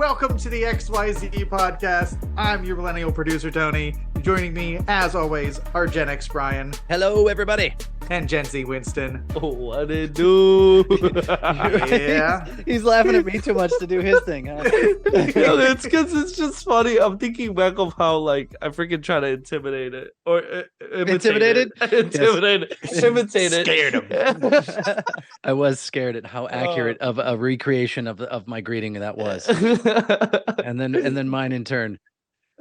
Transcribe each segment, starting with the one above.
welcome to the XYZ podcast. I'm your millennial producer, Tony. Joining me, as always, are Gen X Brian. Hello, everybody. And Gen Z Winston. Oh, what it do? Yeah. He's laughing at me too much to do his thing, huh? It's because it's just funny. I'm thinking back of how, like, I freaking try to intimidate it. Or Intimidate it? Intimidate it. Imitate it. Scared him. I was scared at how accurate of a recreation of my greeting that was. and then mine in turn.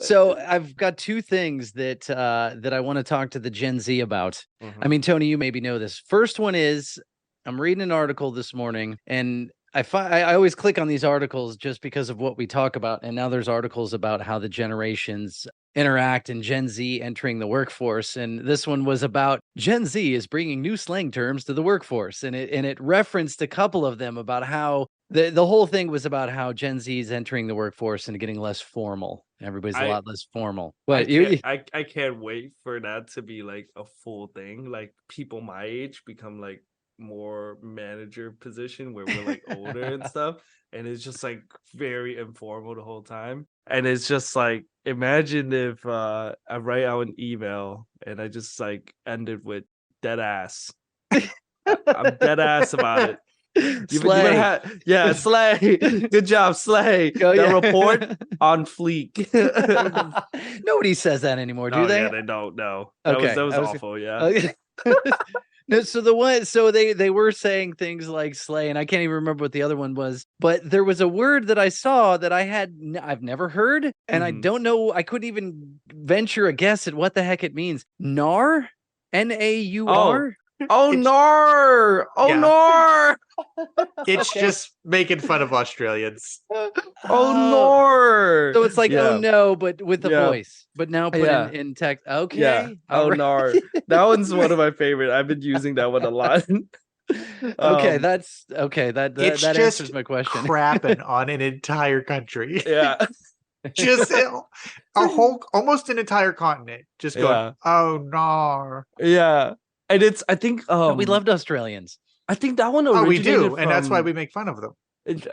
So I've got two things that I want to talk to the Gen Z about. I mean, Tony, you maybe know this. First one is I'm reading an article this morning, and I always click on these articles just because of what we talk about. And now there's articles about how the generations interact and Gen Z entering the workforce. And this one was about Gen Z is bringing new slang terms to the workforce. And it referenced a couple of them about how the whole thing was about how Gen Z is entering the workforce and getting less formal. Everybody's a lot less formal. But I can't wait for that to be like a full thing. Like people my age become like more manager position where we're like older and stuff. And it's just like very informal the whole time. And it's just like, imagine if I write out an email and I just like ended with dead ass. I'm dead ass about it. Slay. Slay. Good job, Slay. The report on fleek. Nobody says that anymore, do they? Yeah, they don't. No, Okay. that was awful. Yeah. Okay. No, so they were saying things like slay, and I can't even remember what the other one was. But there was a word that I saw that I've never heard, and I don't know. I couldn't even venture a guess at what the heck it means. Naur, Naur. Oh Naur! Oh Naur! It's just making fun of Australians. Oh Naur! So it's like oh no, but with the voice. But now put in text. Okay. Yeah. Oh Naur. That one's one of my favorite. I've been using that one a lot. Okay, that's okay. That answers my question. Crapping on an entire country. Yeah. Just a whole, almost an entire continent. Just going, oh no. Yeah. And I think we loved Australians. I think that one originated we do, and that's why we make fun of them.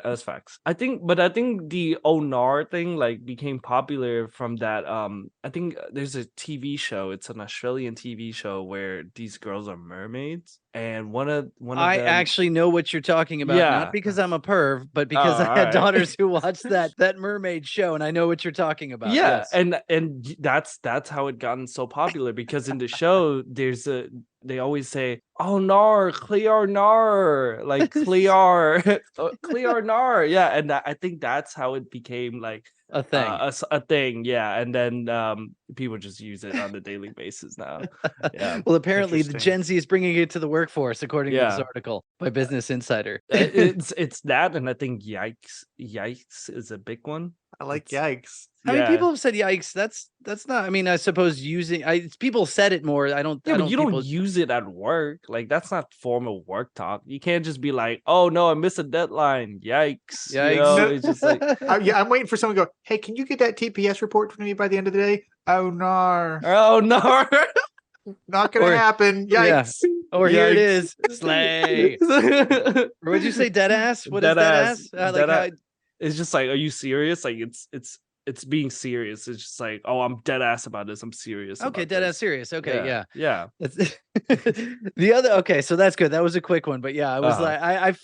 That's facts. I think the Oh Naur thing like became popular from that. I think there's a TV show. It's an Australian TV show where these girls are mermaids, and one of I them... actually know what you're talking about. Yeah. Not because I'm a perv, but because I had daughters who watched that mermaid show, and I know what you're talking about. Yeah, yes. and that's how it gotten so popular, because in the show they always say, "Oh Naur, clear Naur," like clear, clear Naur. Yeah, and I think that's how it became like a thing. A thing. Yeah, and then people just use it on a daily basis now. Yeah. Well, apparently the Gen Z is bringing it to the workforce, according to this article by Business Insider. It's that, and I think yikes is a big one. I like yikes. I mean, people have said yikes. That's not. I mean, I suppose people said it more. I don't. Yeah, but you don't use it at work. Like that's not formal work talk. You can't just be like, "Oh no, I missed a deadline." Yikes! Yikes! You know, it's just like, I'm waiting for someone to go, "Hey, can you get that TPS report for me by the end of the day?" Oh no! Oh no! Not gonna happen. Yikes! Yeah. Or here it is, slay. Or what'd you say? Dead ass? What is dead ass? It's just like, are you serious? Like it's being serious. It's just like, oh, I'm dead ass about this. I'm serious. Okay, dead ass serious. Okay, yeah. The other. Okay, so that's good. That was a quick one, but yeah, I was like,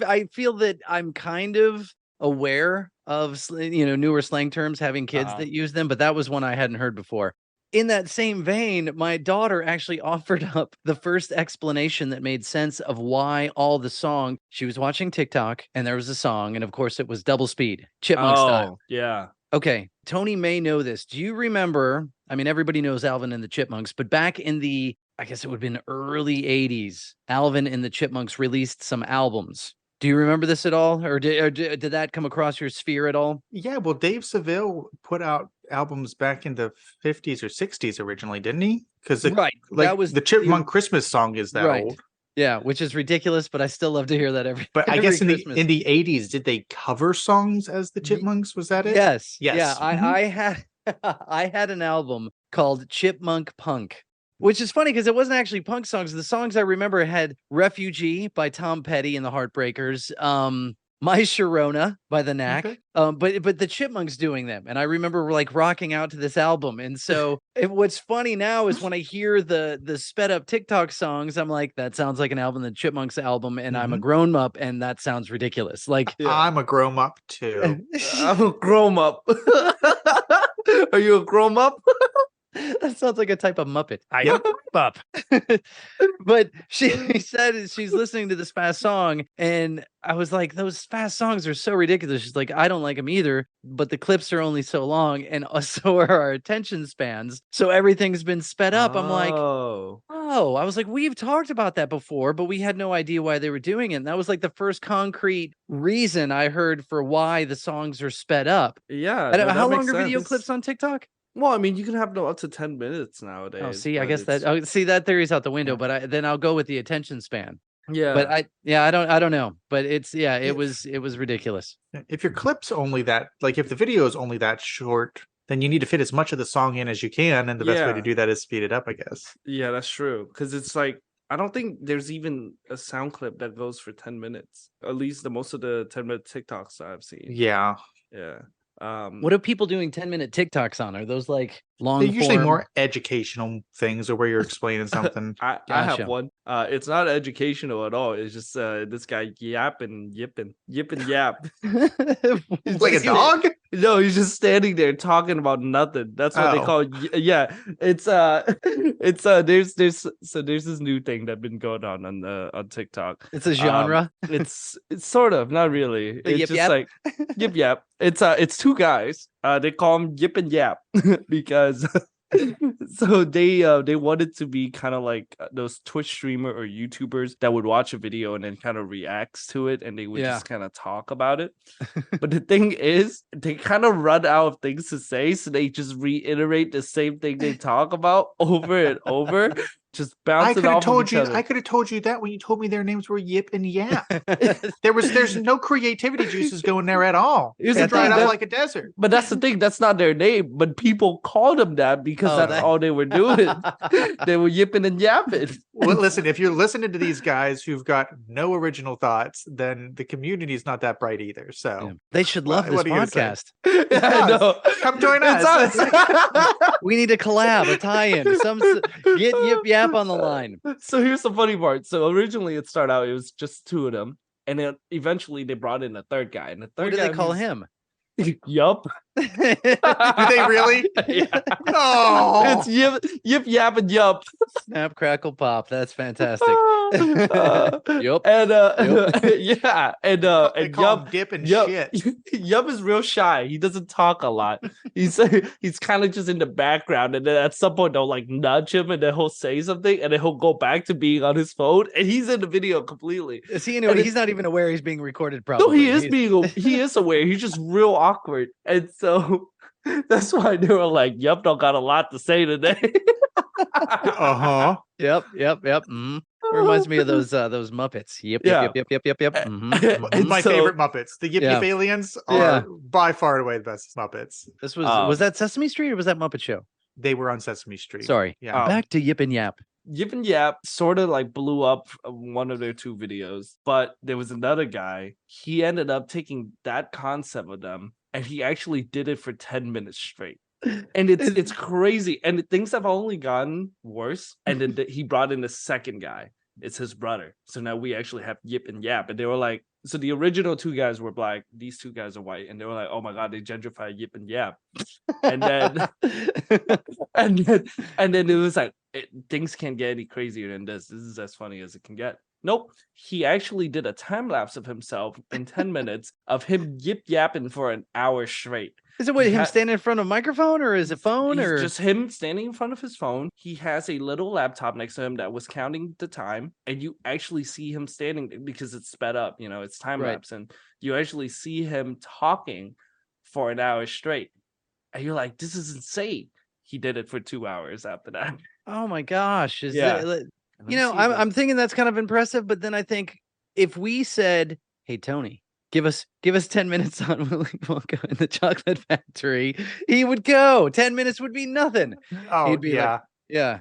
I feel that I'm kind of aware of newer slang terms, having kids that use them, but that was one I hadn't heard before. In that same vein, my daughter actually offered up the first explanation that made sense of why all the song. She was watching TikTok and there was a song, and of course it was double speed, Chipmunk style. Yeah. Okay, Tony may know this. Do you remember? I mean, everybody knows Alvin and the Chipmunks, but back in the, I guess it would have been early 80s, Alvin and the Chipmunks released some albums. Do you remember this at all? Or did that come across your sphere at all? Yeah, well, Dave Seville put out albums back in the 50s or 60s originally, didn't he? Because that was the Chipmunk Christmas song is that old. Yeah, which is ridiculous, but I still love to hear that every. But I guess in the 80s, did they cover songs as the Chipmunks? Was that it? Yes. Yes. Yeah, I had an album called Chipmunk Punk. Which is funny because it wasn't actually punk songs. The songs I remember had Refugee by Tom Petty and the Heartbreakers. My Sharona by the Knack. Okay. But the Chipmunks doing them, and I remember like rocking out to this album. And so what's funny now is when I hear the sped up TikTok songs, I'm like, that sounds like an album, the Chipmunks album, and I'm a grown-mup, and that sounds ridiculous. Like I'm a grown-up too. I'm a grown-up. Are you a grown-up? That sounds like a type of Muppet. I am up. But she said she's listening to this fast song, and I was like, those fast songs are so ridiculous. She's like, I don't like them either, but the clips are only so long, and so are our attention spans. So everything's been sped up. I'm like, oh, I was like, we've talked about that before, but we had no idea why they were doing it. And that was like the first concrete reason I heard for why the songs are sped up. Yeah. How long are video clips on TikTok? Well, I mean, you can have up to 10 minutes nowadays. Oh, see, I guess that theory's out the window, but then I'll go with the attention span. Yeah. But I don't know. But it was ridiculous. If your clip's only that, like if the video is only that short, then you need to fit as much of the song in as you can. And the best way to do that is speed it up, I guess. Yeah, that's true. Because it's like, I don't think there's even a sound clip that goes for 10 minutes. At least most of the 10-minute TikToks I've seen. Yeah. Yeah. What are people doing 10-minute TikToks on? Are those like long? They're usually more educational things, or where you're explaining something. I have one. It's not educational at all. It's just this guy yipping, yap. Like a dog? No, he's just standing there talking about nothing. That's what they call. Yeah, it's there's this new thing that's been going on TikTok. It's a genre. It's sort of, not really. It's just like yip yap. It's two guys. They call him Yip and Yap because so they wanted to be kind of like those Twitch streamer or YouTubers that would watch a video and then kind of reacts to it, and they would just kind of talk about it. But the thing is, they kind of run out of things to say, so they just reiterate the same thing they talk about over and over. Just bouncing off of each other. I could have told you that when you told me their names were Yip and Yap. There's no creativity juices going there at all. It's dried up like a desert. But that's the thing. That's not their name. But people called them that because that's all they were doing. They were yipping and yapping. Well, listen, if you're listening to these guys who've got no original thoughts, then the community is not that bright either. So they should love this podcast. I know. Come join us. We need a collab, a tie-in. Get Yip Yap on the line. So here's the funny part. So originally it started out, it was just two of them, and then eventually they brought in a third guy. And the third guy, what did they call him? Yup. Do they really? Yeah. Oh, it's yip yap and yup. Snap crackle pop. That's fantastic. Yup. And yeah, and yup, dip and shit. Yup is real shy. He doesn't talk a lot. He's kind of just in the background, and then at some point they'll like nudge him, and then he'll say something, and then he'll go back to being on his phone, and he's in the video completely. Is he? He's not even aware he's being recorded. Probably. No, he is aware. He's just real awkward, and so that's why they were like, "Yup, don't got a lot to say today." Yep. Mm-hmm. Reminds me of those Muppets. Yep. Mm-hmm. My favorite Muppets. The Yip Yip aliens are by far and away the best Muppets. This was that Sesame Street or was that Muppet Show? They were on Sesame Street. Sorry. Yeah. Back to Yip and Yap. Yip and Yap sort of like blew up one of their two videos, but there was another guy. He ended up taking that concept of them, and he actually did it for 10 minutes straight. And it's crazy. And things have only gotten worse. And then he brought in the second guy. It's his brother. So now we actually have Yip and Yap. And they were like, so the original two guys were black. These two guys are white. And they were like, oh my God, they gentrified Yip and Yap. And then and then it was like, things can't get any crazier than this. This is as funny as it can get. Nope. He actually did a time lapse of himself in 10 minutes of him yip yapping for an hour straight. Is it him standing in front of a microphone, or is it phone, or just him standing in front of his phone? He has a little laptop next to him that was counting the time, and you actually see him standing because it's sped up, it's time lapse, and you actually see him talking for an hour straight. And you're like, this is insane. He did it for 2 hours after that. Oh my gosh. I'm thinking that's kind of impressive, but then I think if we said, hey, Tony, give us 10 minutes on Willy Wonka and the Chocolate Factory, he would go. 10 minutes would be nothing. Oh, he'd be like,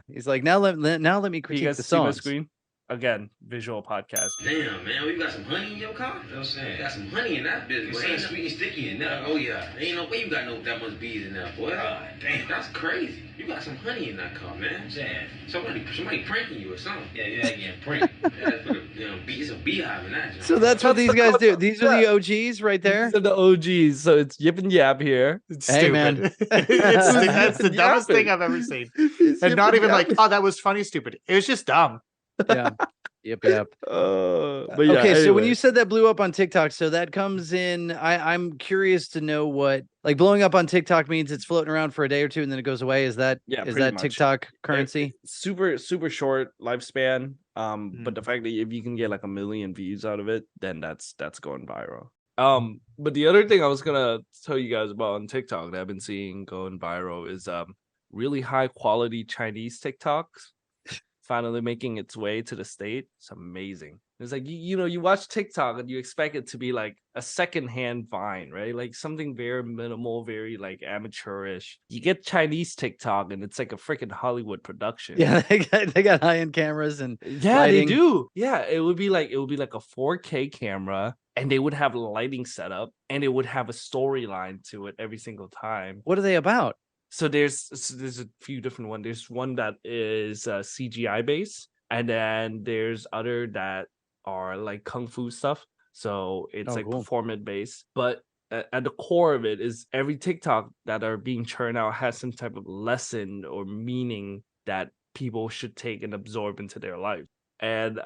he's like, now let me critique the songs. Screen? again, visual podcast. Damn, man, you got some honey in your car? You know what I'm saying? You got some honey in that business. Ain't sweet and sticky in there. Oh, yeah. Ain't no way you got that much bees in there, boy. God damn. That's crazy. You got some honey in that car, man. Damn. Somebody pranking you or something. Yeah, you ain't getting pranked. It's a beehive in that. So that's what these guys do. These are the OGs right there. These are the OGs. So it's Yip and Yap here. It's hey, stupid. man. That's the dumbest thing I've ever seen. And not even like, oh, that was funny, stupid. It was just dumb. Yeah. Yep. But yeah, okay, anyway. so when you said that blew up on TikTok, so that comes in. I'm curious to know what like blowing up on TikTok means. It's floating around for a day or two and then it goes away. Is that much. TikTok currency? Super short lifespan. But the fact that if you can get like 1 million views out of it, then that's going viral. But the other thing I was gonna tell you guys about on TikTok that I've been seeing going viral is really high quality Chinese TikToks finally making its way to the state. It's amazing. It's like you watch TikTok and you expect it to be like a secondhand Vine, right? Like something very minimal, very like amateurish. You get Chinese TikTok and it's like a freaking Hollywood production. Yeah, they got high-end cameras and lighting. They do. Yeah, it would be like a 4K camera, and they would have lighting set up, and it would have a storyline to it every single time. What are they about? So there's a few different ones. There's one that is CGI based, and then there's other that are like kung fu stuff. So it's cool. Performance based. But at the core of it is every TikTok that are being churned out has some type of lesson or meaning that people should take and absorb into their life. And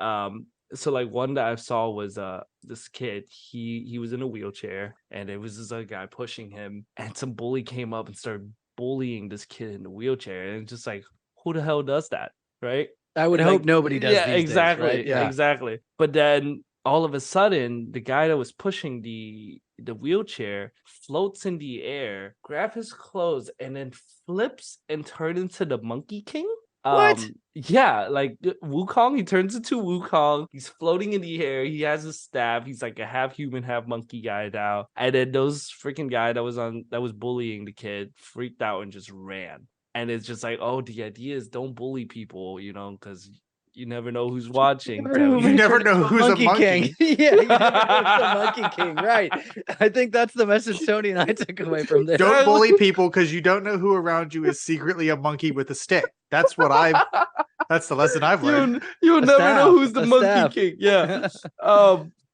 so like one that I saw was this kid, he was in a wheelchair, and it was this other guy pushing him, and some bully came up and started bullying this kid in the wheelchair, and it's just like, who the hell does that, right? I would hope nobody does. Yeah, these exactly. Days, right? Yeah, exactly. But then all of a sudden, the guy that was pushing the wheelchair floats in the air, grab his clothes, and then flips and turns into the Monkey King. What? Yeah, like Wukong, he turns into Wukong. He's floating in the air. He has a staff. He's like a half human, half monkey guy now. And then those freaking guy that was bullying the kid freaked out and just ran. And it's just like, oh, the idea is don't bully people, because you never know who's watching. You never know who's a monkey king. Yeah, you never know who's the Monkey King, right? I think that's the message Tony and I took away from this. Don't bully people because you don't know who around you is secretly a monkey with a stick. That's the lesson I've learned. You'll never know who's the Monkey King. Yeah.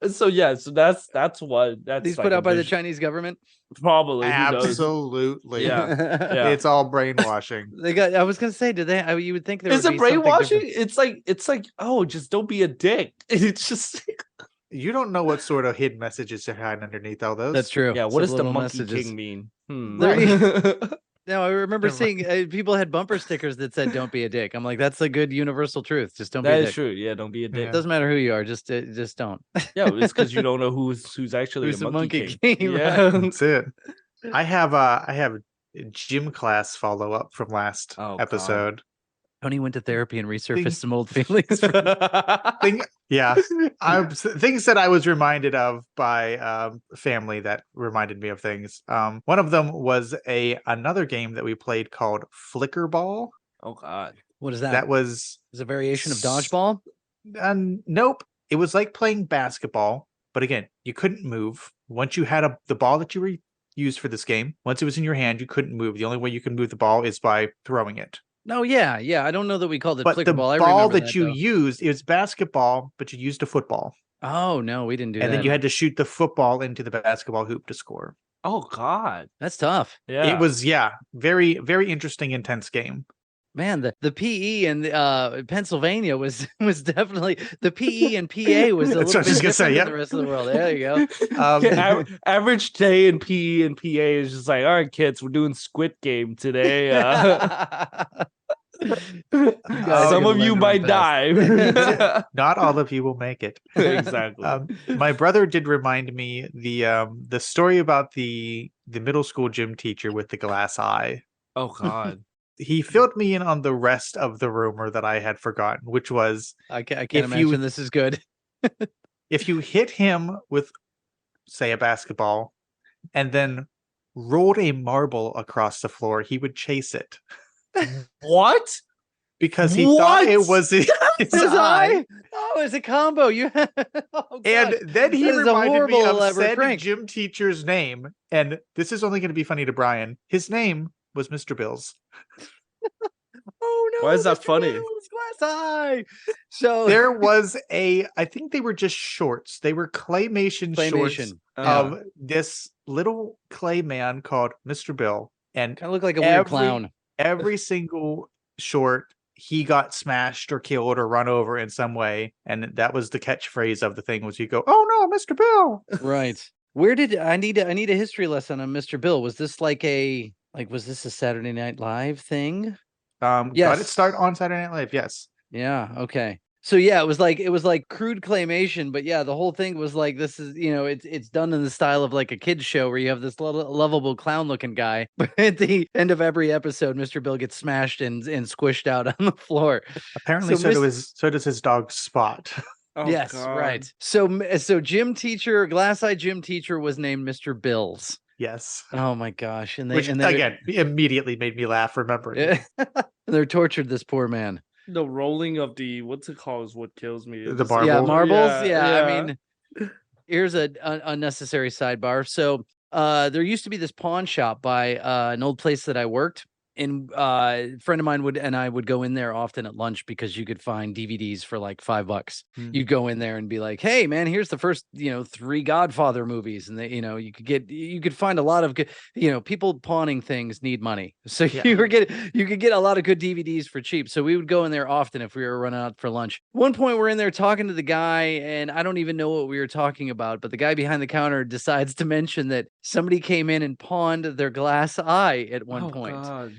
So that's what these put out by the Chinese government. Probably. Absolutely. Yeah. It's all brainwashing. I was gonna say, you would think there is would it be brainwashing? It's like, oh, just don't be a dick. It's just you don't know what sort of hidden messages are hiding underneath all those. That's true. Yeah, what does the Monkey King mean? No, I remember seeing people had bumper stickers that said "Don't be a dick." I'm like, that's a good universal truth. Just don't be a dick. That is true. Yeah, don't be a dick. It doesn't matter who you are. Just don't. Yeah, it's because you don't know who's actually the Monkey King. Yeah, that's it. I have gym class follow up from last episode. God. Tony went to therapy and resurfaced some old feelings. Things that I was reminded of by family that reminded me of things. One of them was another game that we played called Flicker Ball. Oh God, what is that? That was a variation of dodgeball. Nope, it was like playing basketball, but again, you couldn't move. Once you had the ball that you used for this game, once it was in your hand, you couldn't move. The only way you could move the ball is by throwing it. No, yeah. I don't know that we called it but flicker the ball. ball that you used, it was basketball, but you used a football. Oh no, we didn't do that. And then you had to shoot the football into the basketball hoop to score. Oh God, that's tough. Yeah, it was. Very, very interesting, intense game. Man, the PE in Pennsylvania was definitely the PE and PA was a little bit different than the rest of the world. There you go. Average day in PE and PA is just like, all right, kids, we're doing Squid Game today. Some of you might die. Not all of you will make it. Exactly. My brother did remind me the story about the middle school gym teacher with the glass eye. Oh God. He filled me in on the rest of the rumor that I had forgotten, which was I can't imagine this is good. If you hit him with, say, a basketball and then rolled a marble across the floor, he would chase it. What? Because he thought it was his eye. Oh, it's a combo. You oh, And gosh. then he That is a reminded me horrible, of said prank. gym teacher's name. And this is only going to be funny to Brian. His name was Mr. Bills. Oh no! Why is that Mr. funny? Bills, glass eye. So There was I think they were just shorts. They were claymation shorts claymation. of this little clay man called Mr. Bill. And Kind of look like a weird clown. every single short, he got smashed or killed or run over in some way. And that was the catchphrase of the thing was you go, "Oh no, Mr. Bill." Right. Where did I need a history lesson on Mr. Bill? Was this was this a Saturday Night Live thing? Got Yes. it start on Saturday Night Live, yes. Yeah, okay. So yeah, it was like crude claymation, but yeah, the whole thing was like this is, it's done in the style of like a kid's show where you have this lovable clown looking guy, but at the end of every episode, Mr. Bill gets smashed and squished out on the floor. Apparently So so does his dog Spot. Oh, Yes, God. right. So gym teacher, glass-eyed gym teacher was named Mr. Bills. Yes. Oh my gosh. Which again immediately made me laugh remembering. They're tortured this poor man. The rolling of the what's it called is what kills me. The It's- marble. Yeah, marbles. Yeah, I yeah. mean, here's an unnecessary sidebar. So there used to be this pawn shop by an old place that I worked. And a friend of mine I would go in there often at lunch because you could find DVDs for like $5. You'd go in there and be like, "Hey man, here's the first, 3 Godfather movies." And you could find a lot of good, people pawning things need money. So Yeah. you could get a lot of good DVDs for cheap. So we would go in there often if we were running out for lunch. One point we're in there talking to the guy and I don't even know what we were talking about, but the guy behind the counter decides to mention that somebody came in and pawned their glass eye at one point. God.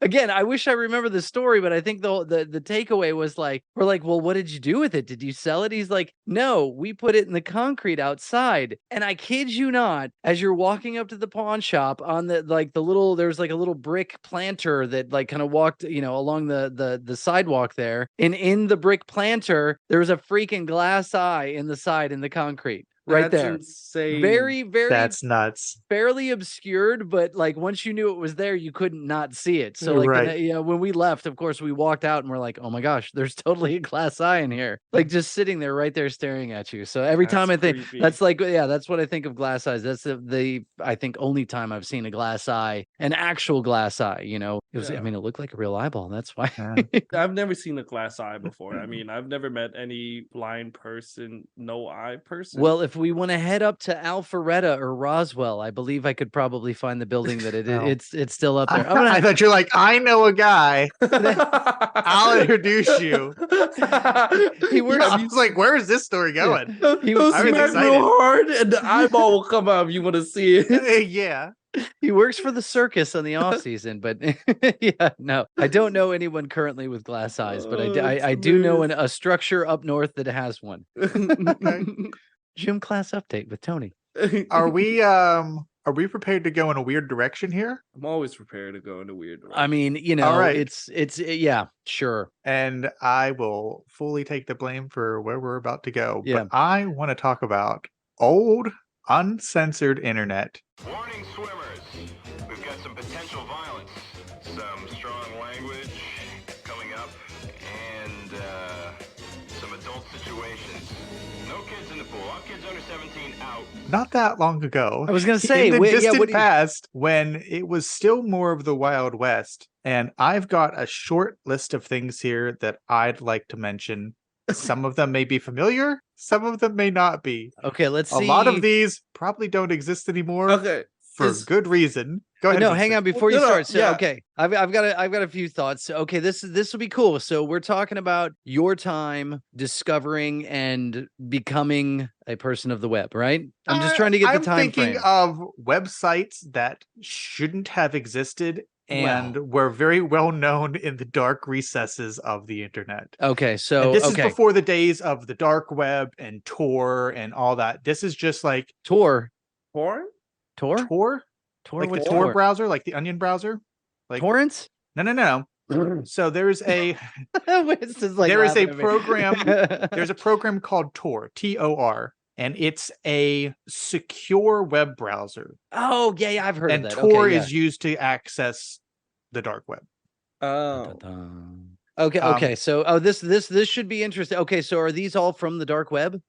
Again, I wish I remember the story, but I think the takeaway was we're like, well, what did you do with it? Did you sell it? He's like, no, we put it in the concrete outside. And I kid you not, as you're walking up to the pawn shop on there's like a little brick planter that kind of walked, along the sidewalk there. And in the brick planter, there was a freaking glass eye in the side in the concrete. Right That's there. insane. Very, very That's nuts. fairly obscured, but once you knew it was there, you couldn't not see it. So Right. when we left, of course, we walked out and we're like, oh my gosh, there's totally a glass eye in here, just sitting there right there staring at you. So every time I think creepy. that's that's what I think of glass eyes. That's the I think only time I've seen a glass eye, an actual glass eye. It was, Yeah. I mean, it looked like a real eyeball. That's why. Yeah. I've never seen a glass eye before. I mean, I've never met any blind person, no eye person. Well, if we want to head up to Alpharetta or Roswell, I believe I could probably find the building that Oh. it's still up there. I thought you're like, I know a guy. I'll introduce you. He works. I was like, where is this story going? He'll I was smack excited. real hard, and the eyeball will come out if you want to see it. Yeah. He works for the circus on the off season, but yeah, no, I don't know anyone currently with glass eyes, but I do know a structure up north that has one. Gym class update with Tony. Are we prepared to go in a weird direction here? I'm always prepared to go into weird. I mean, All right. it's yeah, sure. And I will fully take the blame for where we're about to go. Yeah. But I want to talk about old, uncensored internet. Warning swimmers, we've got some potential violence, some strong language coming up, and some adult situations. No kids in the pool. All kids under 17 out. Not that long ago. I was gonna say, in the distant what do you- past, when it was still more of the Wild West. And I've got a short list of things here that I'd like to mention. Some of them may be familiar, some of them may not be. Okay, let's A see. lot of these probably don't exist anymore Okay. for is- good reason. Go ahead. No, Vincent. hang on before you No, no, start. So yeah. okay, I've got a few thoughts. Okay, this will be cool. So we're talking about your time discovering and becoming a person of the web, right? I'm just trying to get the time I'm thinking frame. of websites that shouldn't have existed and were very well known in the dark recesses of the internet. Okay, so And this okay, is before the days of the dark web and Tor and all that. This is just like Tor, Porn? Tor, like what's the Tor browser, like the Onion browser. Like torrents. no. So there's a Winston's like there is a laughing at me. program. There's a program called Tor, Tor, and it's a secure web browser. Oh yeah, I've heard And of that. Tor Okay, is used to access the dark web. Oh. Dun-dun-dun. Okay. Okay. So, this should be interesting. Okay. So, are these all from the dark web?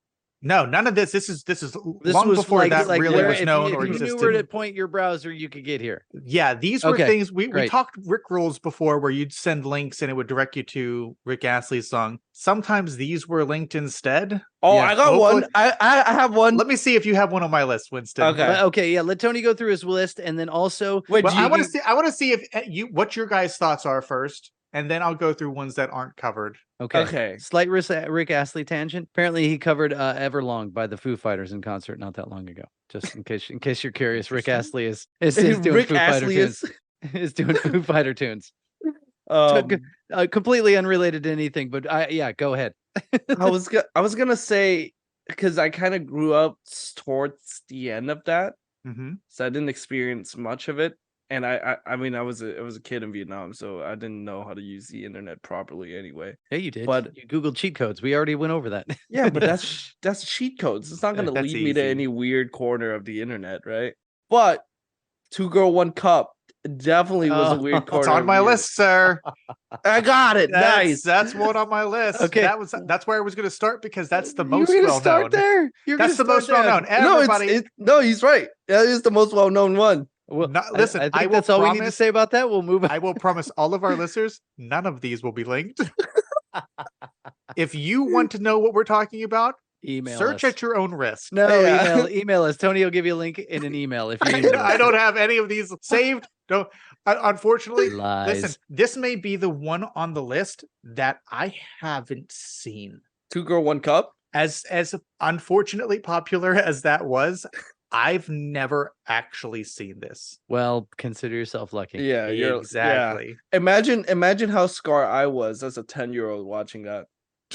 No, none of this. This is This long was before that really where was known or if you existed. knew where to point your browser, you could get here. Yeah, these were Okay, things we great. talked Rick rolls before where you'd send links and it would direct you to Rick Astley's song. Sometimes these were linked instead. Oh, Yeah, I got hopefully- one. I have one. Let me see if you have one on my list, Winston. Okay. Okay. Yeah. Let Tony go through his list, and then also Wait, Well, do you- I want to see if what your guys' thoughts are first, and then I'll go through ones that aren't covered. Okay. Slight Rick Astley tangent. Apparently, he covered "Everlong" by the Foo Fighters in concert not that long ago. Just in case you're curious, Rick Astley is doing Rick Foo Fighter Astley tunes. Is doing Foo Fighter tunes. Um, Completely unrelated to anything, but yeah, go ahead. I was gonna say, because I kind of grew up towards the end of that, Mm-hmm. so I didn't experience much of it. And I mean, I was a kid in Vietnam, so I didn't know how to use the internet properly anyway. Yeah, you did. But- you Googled cheat codes. We already went over that. Yeah, but that's cheat codes. It's not gonna That's lead me to easy. any weird corner of the internet, right? But 2 Girl 1 Cup definitely was a weird corner. It's on of my the list, sir. I got it. Nice. That's one on my list. Okay. That's where I was going to start because that's the You most were gonna well start known. there. You're That's the gonna most start well there. known. Everybody, No, he's right. That is the most well-known one. Well, listen, I I think will that's all we need to promise- say about that. We'll move on. I will promise all of our listeners, none of these will be linked. If you want to know what we're talking about, Email search us. at your own risk. No, Yeah. email us. Tony will give you a link in an email if you email us. I don't have any of these saved. No, unfortunately. Lies. Listen, this may be the one on the list that I haven't seen. 2 Girl 1 Cup. As unfortunately popular as that was, I've never actually seen this. Well, consider yourself lucky. Yeah, you're Exactly. Yeah. Imagine how scarred I was as a 10-year-old watching that.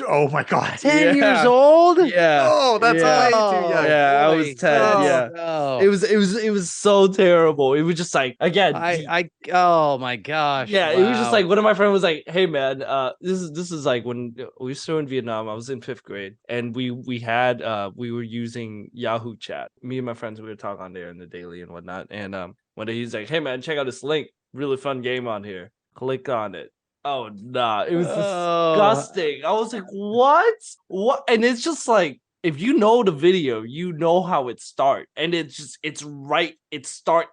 Oh my god. 10 years Yeah. old? Yeah. Oh, that's Yeah. way too young. Yeah, I was 10, Oh, yeah. no. It was so terrible. It was just like, again, Oh my gosh. yeah, it was just wow. like one of my friends was like, "Hey man, this is like when we were still in Vietnam. I was in 5th grade, and we were using Yahoo Chat. Me and my friends, we would talk on there in the daily and whatnot. And one day he's like, "Hey man, check out this link. Really fun game on here. Click on it." Oh nah, it was disgusting. I was like, what? And it's just like, if you know the video, you know how it start, and it's right. It start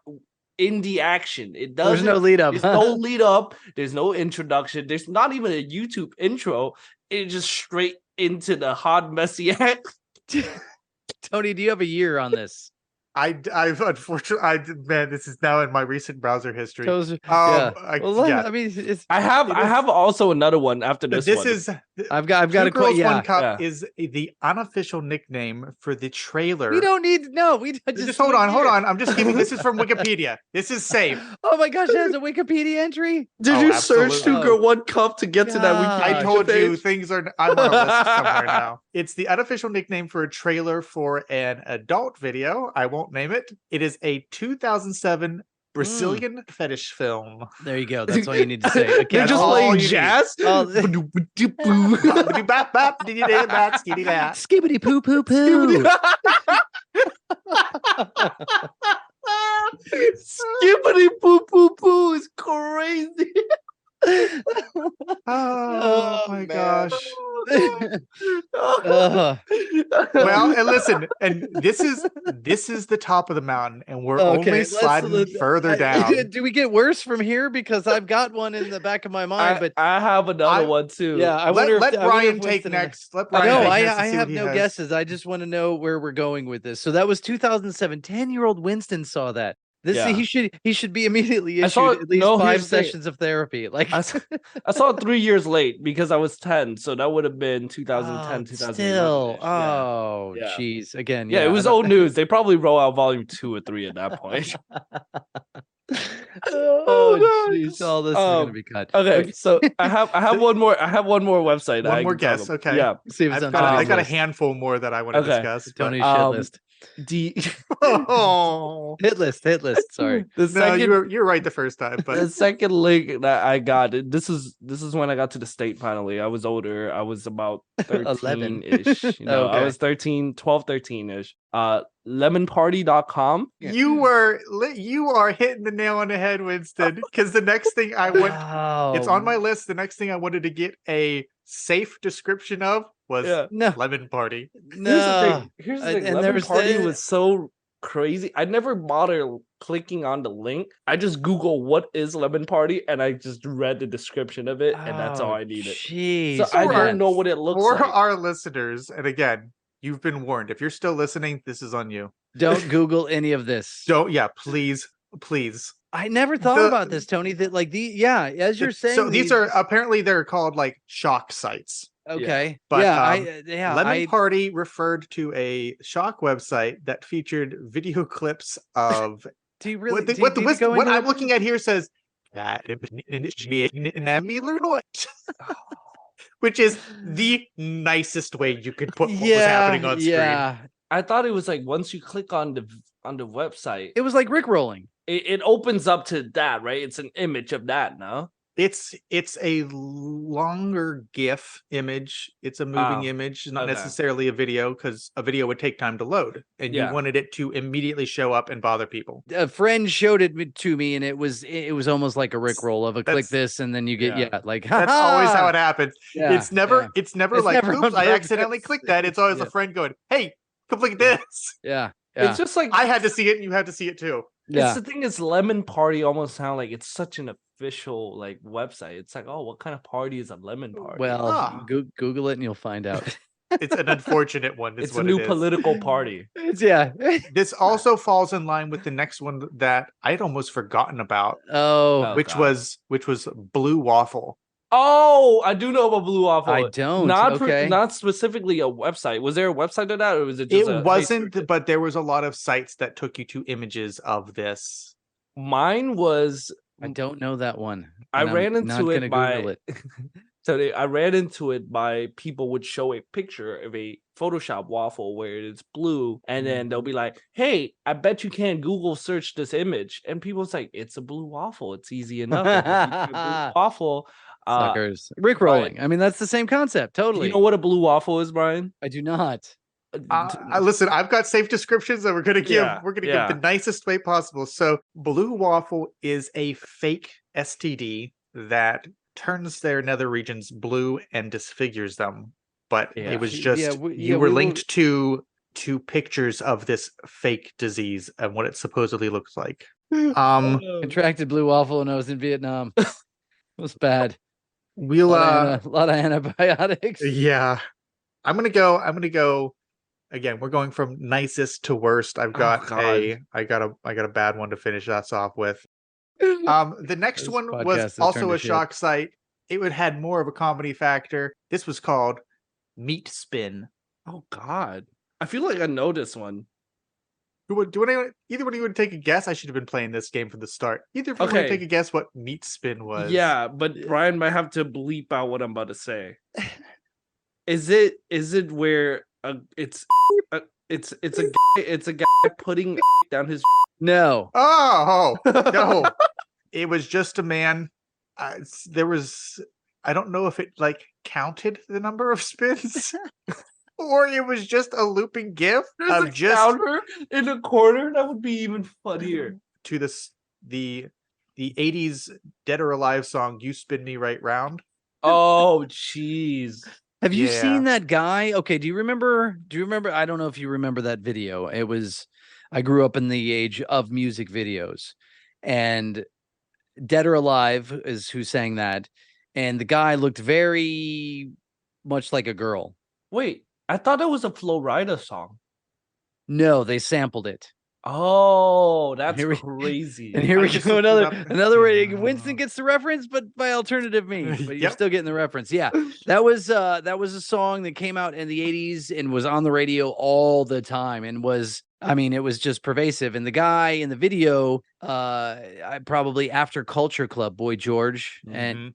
in the action. It doesn't. There's no lead up. There's no lead up. There's no introduction. There's not even a YouTube intro. It's just straight into the hot, messy act. Tony, do you have a year on this? I've unfortunately, man, this is now in my recent browser history. Yeah. I, Well, yeah. I mean, it's. I have also another one after But this this one. is I've got Two a Girls yeah. One Cup yeah. is the unofficial nickname for the trailer. We don't need we just hold on. I'm just giving. This is from Wikipedia. This is safe. Oh my gosh, it has a Wikipedia entry. Did Oh, you search absolutely. 2 Girl 1 Cup to get to that God. Wikipedia I told you page? things are. I'm on a list somewhere now. It's the unofficial nickname for a trailer for an adult video. I won't name it. It is a 2007 Brazilian fetish film. There you go. That's all you need to say. They're Again, just all playing you need. jazz. Bap, bap, diddy-diddy-bap, skiddy-bap. skibbity poo poo poo. Skippity poo poo poo is crazy. Oh my man. gosh. Ugh. Well, and listen, and this is the top of the mountain, and we're only let's- sliding further down. Do we get worse from here? Because I've got one in the back of my mind, but I have another one too. yeah, I Let wonder. let I wonder Brian if take Winston- next. Let No, Brian take I next and see have what he no has. guesses. I just want to know where we're going with this. So that was 2007. 10-year-old Winston saw that. This Yeah. he should be immediately I issued saw- at least no, 5 here's the thing. sessions of therapy. Like I saw it 3 years late because I was 10, so that would have been 2010, 2011. Still, Yeah. oh, Yeah. jeez. Again, Yeah, it was I don't- old news. They probably roll out volume 2 or 3 at that point. Oh, jeez. All this is gonna Um, be cut. Okay, so I have one more. I have one more website. One I more can talk guess, about. okay. Yeah. See if it's I've on got, I Tony's got a list. handful more that I want to Okay. discuss. but- Tony's shit Um, list. Oh Hit list. Sorry. The no, second you're right the first time, the but second link that I got, this is when I got to the state finally. I was older. I was about 11. 13-ish. I Okay. was 13-ish. Lemonparty.com. you are hitting the nail on the head, Winston. Because the next thing it's on my list. The next thing I wanted to get a safe description of was No. Lemon Party. No. Here's the thing. And Lemon there's Party the- was so crazy. I never bothered clicking on the link. I just Google what is Lemon Party and I just read the description of it, and that's all I needed. Jeez. So I man. don't know what it looks For like. our listeners, and again, you've been warned. If you're still listening, this is on you. Don't Google any of this. Please. I never thought about this, Tony. That like as you're saying. So these are apparently they're called like shock sites. okay. But, Lemon I Party referred to a shock website that featured video clips of do you really what I'm looking at here says that which is the nicest way you could put what was happening on screen. Yeah. I thought it was like once you click on the website, It was like Rickrolling. it opens up to that, right? It's an image of that, no? It's a longer GIF image. It's a moving image, not okay. necessarily a video, because a video would take time to load, and you wanted it to immediately show up and bother people. A friend showed it to me, and it was almost like a Rickroll of a click this, and then you get like that's always how it happens. Yeah, it's never It's like never oops, on I accidentally purpose. clicked that. It's always a friend going, "Hey, come look at this." Yeah. It's just like I had to see it, and you had to see it too. Yeah. It's the thing is Lemon Party almost sound like it's such an official like website. It's like, oh, what kind of party is a lemon party? Well, Google it and you'll find out. It's an unfortunate one. it's what a new it is. political party. This also falls in line with the next one that I'd almost forgotten about, Oh, which God. was Blue Waffle. Oh, I do know about Blue Waffle. I don't. Not Okay. not specifically a website. Was there a website to that, or was it just? It wasn't, but there was a lot of sites that took you to images of this. Mine was. I don't know that one. I and I'm ran not into gonna it by. Google it. I ran into it by people would show a picture of a Photoshop waffle where it's blue, and then they'll be like, "Hey, I bet you can't Google search this image," and people's like, "It's a blue waffle. It's easy enough. Blue waffle." Suckers. Rickrolling. I mean, that's the same concept. Do Totally. you know what a blue waffle is, Brian? I do not. Listen, I've got safe descriptions that we're gonna give. Yeah, We're gonna give the nicest way possible. So, Blue Waffle is a fake STD that turns their nether regions blue and disfigures them. But it was just you were linked to pictures of this fake disease and what it supposedly looks like. Contracted blue waffle when I was in Vietnam. It was bad. We'll a lot of antibiotics. Yeah. I'm gonna go again. We're going from nicest to worst. I got a bad one to finish us off with. The next This one podcast was has also turned to a shit. shock site. It had more of a comedy factor. This was called Meat Spin. Oh God, I feel like I know this one. Either one of you would take a guess? I should have been playing this game from the start. Either of you want to Okay. take a guess what Meat Spin was? Yeah, but Brian might have to bleep out what I'm about to say. Is it where it's a guy putting down his No. Oh no! It was just a man. There was. I don't know if it like counted the number of spins, or it was just a looping GIF There's of a just counter in a corner. That would be even funnier. to the 80s Dead or Alive song "You Spin Me Right Round." Oh, jeez. Have you Yeah. seen that guy? Okay, do you remember? I don't know if you remember that video. I grew up in the age of music videos, and Dead or Alive is who sang that, and the guy looked very much like a girl. Wait, I thought it was a Flo Rida song. No, they sampled it. Oh, that's Here we- crazy. And here I we just go, looked it another up. way. Winston gets the reference, but by alternative means. But you're Yep. still getting the reference. Yeah, that was a song that came out in the '80s and was on the radio all the time, and it was just pervasive. And the guy in the video, probably after Culture Club, Boy George and Mhm.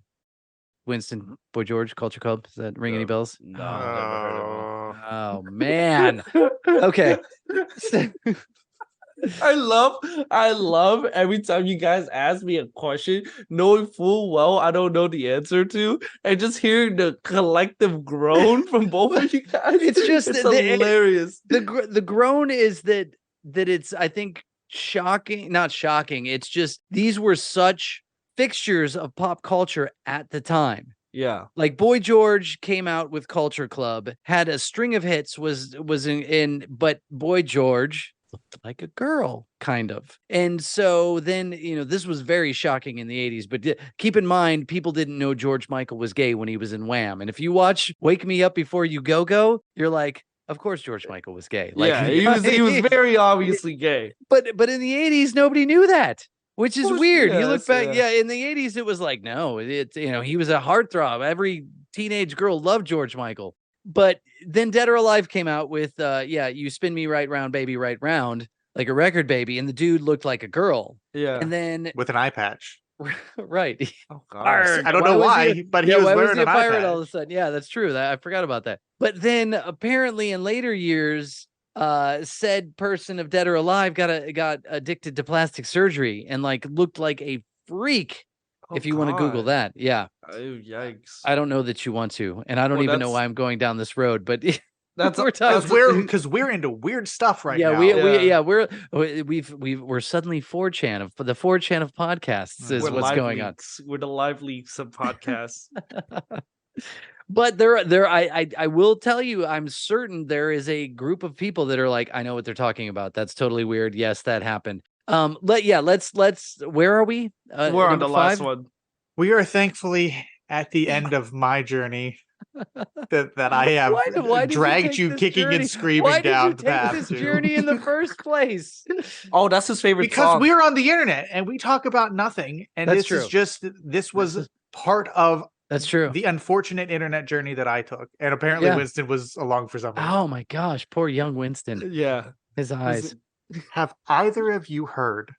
Winston, Boy George, Culture Club. Does that ring any bells? No, I've never heard of him. Oh man. Okay. I love every time you guys ask me a question, knowing full well I don't know the answer to, and just hearing the collective groan from both of you guys. It's just hilarious. The groan is that it's, I think, shocking, not shocking. It's just these were such fixtures of pop culture at the time. Yeah, like Boy George came out with Culture Club, had a string of hits, was in but Boy George looked like a girl, kind of. And so then, this was very shocking in the 80s, but keep in mind, people didn't know George Michael was gay when he was in Wham. And if you watch Wake Me Up Before You Go, you're like, of course George Michael was gay. Like, yeah, he was very obviously gay. But in the 80s, nobody knew that. Which is weird. You look back, in the 80s, it was like, no, it's, he was a heartthrob. Every teenage girl loved George Michael. But then Dead or Alive came out with, You Spin Me Right Round, Baby, Right Round, like a record baby. And the dude looked like a girl. Yeah. And then with an eye patch. Right. Oh, God. I don't know why, but he was wearing an eye patch. All of a sudden. Yeah, that's true. I forgot about that. But then apparently in later years, said person of Dead or Alive got addicted to plastic surgery and like looked like a freak. If you want to Google that. Yeah. Oh, yikes. I don't know that you want to, and I don't even know why I'm going down this road, but that's because we're into weird stuff right now. We're suddenly 4chan of the 4chan of podcasts is what's going on. We're the live leaks of podcasts. But I will tell you, I'm certain there is a group of people that are like, I know what they're talking about. That's totally weird. Yes, that happened. Let's where are we? We're on the last one. We are thankfully at the end of my journey that I have why dragged you kicking journey? and screaming down the path. This journey in the first place. Oh, that's his favorite because song. we're on the internet and we talk about nothing. And this was part of that's true. The unfortunate internet journey that I took. And apparently Winston was along for something. Oh my gosh, poor young Winston. Yeah. His eyes. Have either of you heard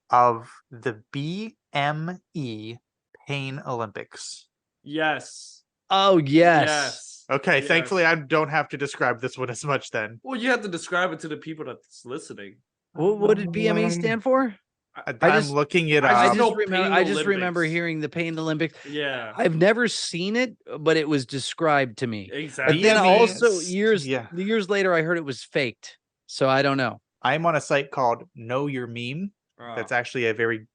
of the BME Pain Olympics? Yes. Oh, yes. Okay, thankfully I don't have to describe this one as much then. Well, you have to describe it to the people that's listening. What did BME stand for? I'm looking it up. I just remember hearing the Pain Olympics. Yeah. I've never seen it, but it was described to me. Exactly. And then also years later, I heard it was faked. So I don't know. I'm on a site called Know Your Meme. That's actually a very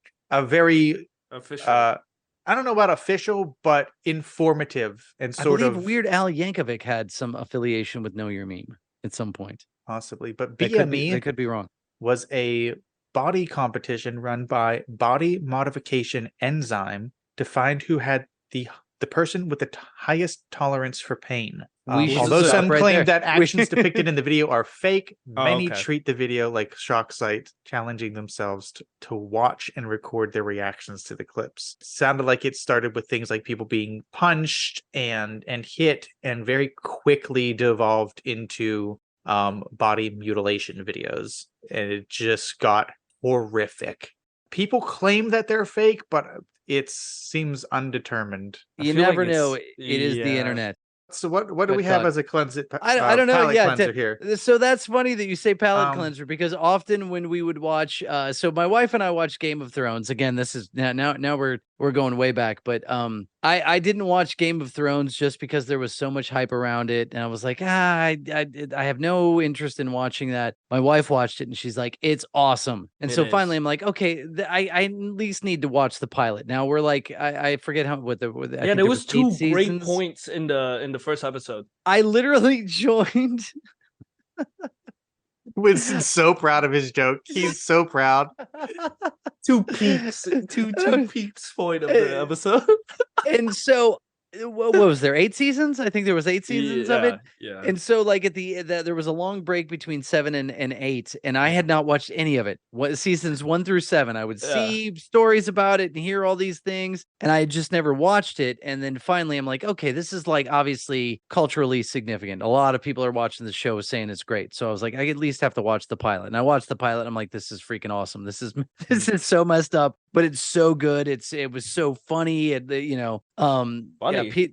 official. I don't know about official, but informative and sort of Weird Al Yankovic had some affiliation with Know Your Meme at some point. Possibly, but BME that could be wrong. Was a body competition run by Body Modification Enzyme to find who had the person with the highest tolerance for pain. Although some claim that actions depicted in the video are fake, many treat the video like shock site, challenging themselves to watch and record their reactions to the clips. Sounded like it started with things like people being punched and hit, and very quickly devolved into body mutilation videos, and it just got horrific. People claim that they're fake, but it seems undetermined. You never know. It is the internet. So what do we have as a cleanser? I don't know. Cleanser here. So that's funny that you say palate cleanser, because often when we would watch, so my wife and I watched Game of Thrones. Again, this is now we're going way back, but I didn't watch Game of Thrones just because there was so much hype around it, and I was like, I have no interest in watching that. My wife watched it, and she's like, it's awesome. And so finally, I'm like, okay, I at least need to watch the pilot. Now we're like, I forget what there was 2 great points in the first episode. I literally joined. Winston's so proud of his joke. He's so proud. 2 peaks point of the episode. And so what was there, 8 seasons? I think there was 8 seasons of it. Yeah. And so like at there was a long break between 7 and 8, and I had not watched any of it. Seasons 1 through 7, I would see stories about it and hear all these things, and I had just never watched it. And then finally I'm like, okay, this is like obviously culturally significant. A lot of people are watching the show saying it's great. So I was like, I at least have to watch the pilot. And I watched the pilot, and I'm like, this is freaking awesome. This is so messed up, but it's so good. It was so funny. Funny. Yeah,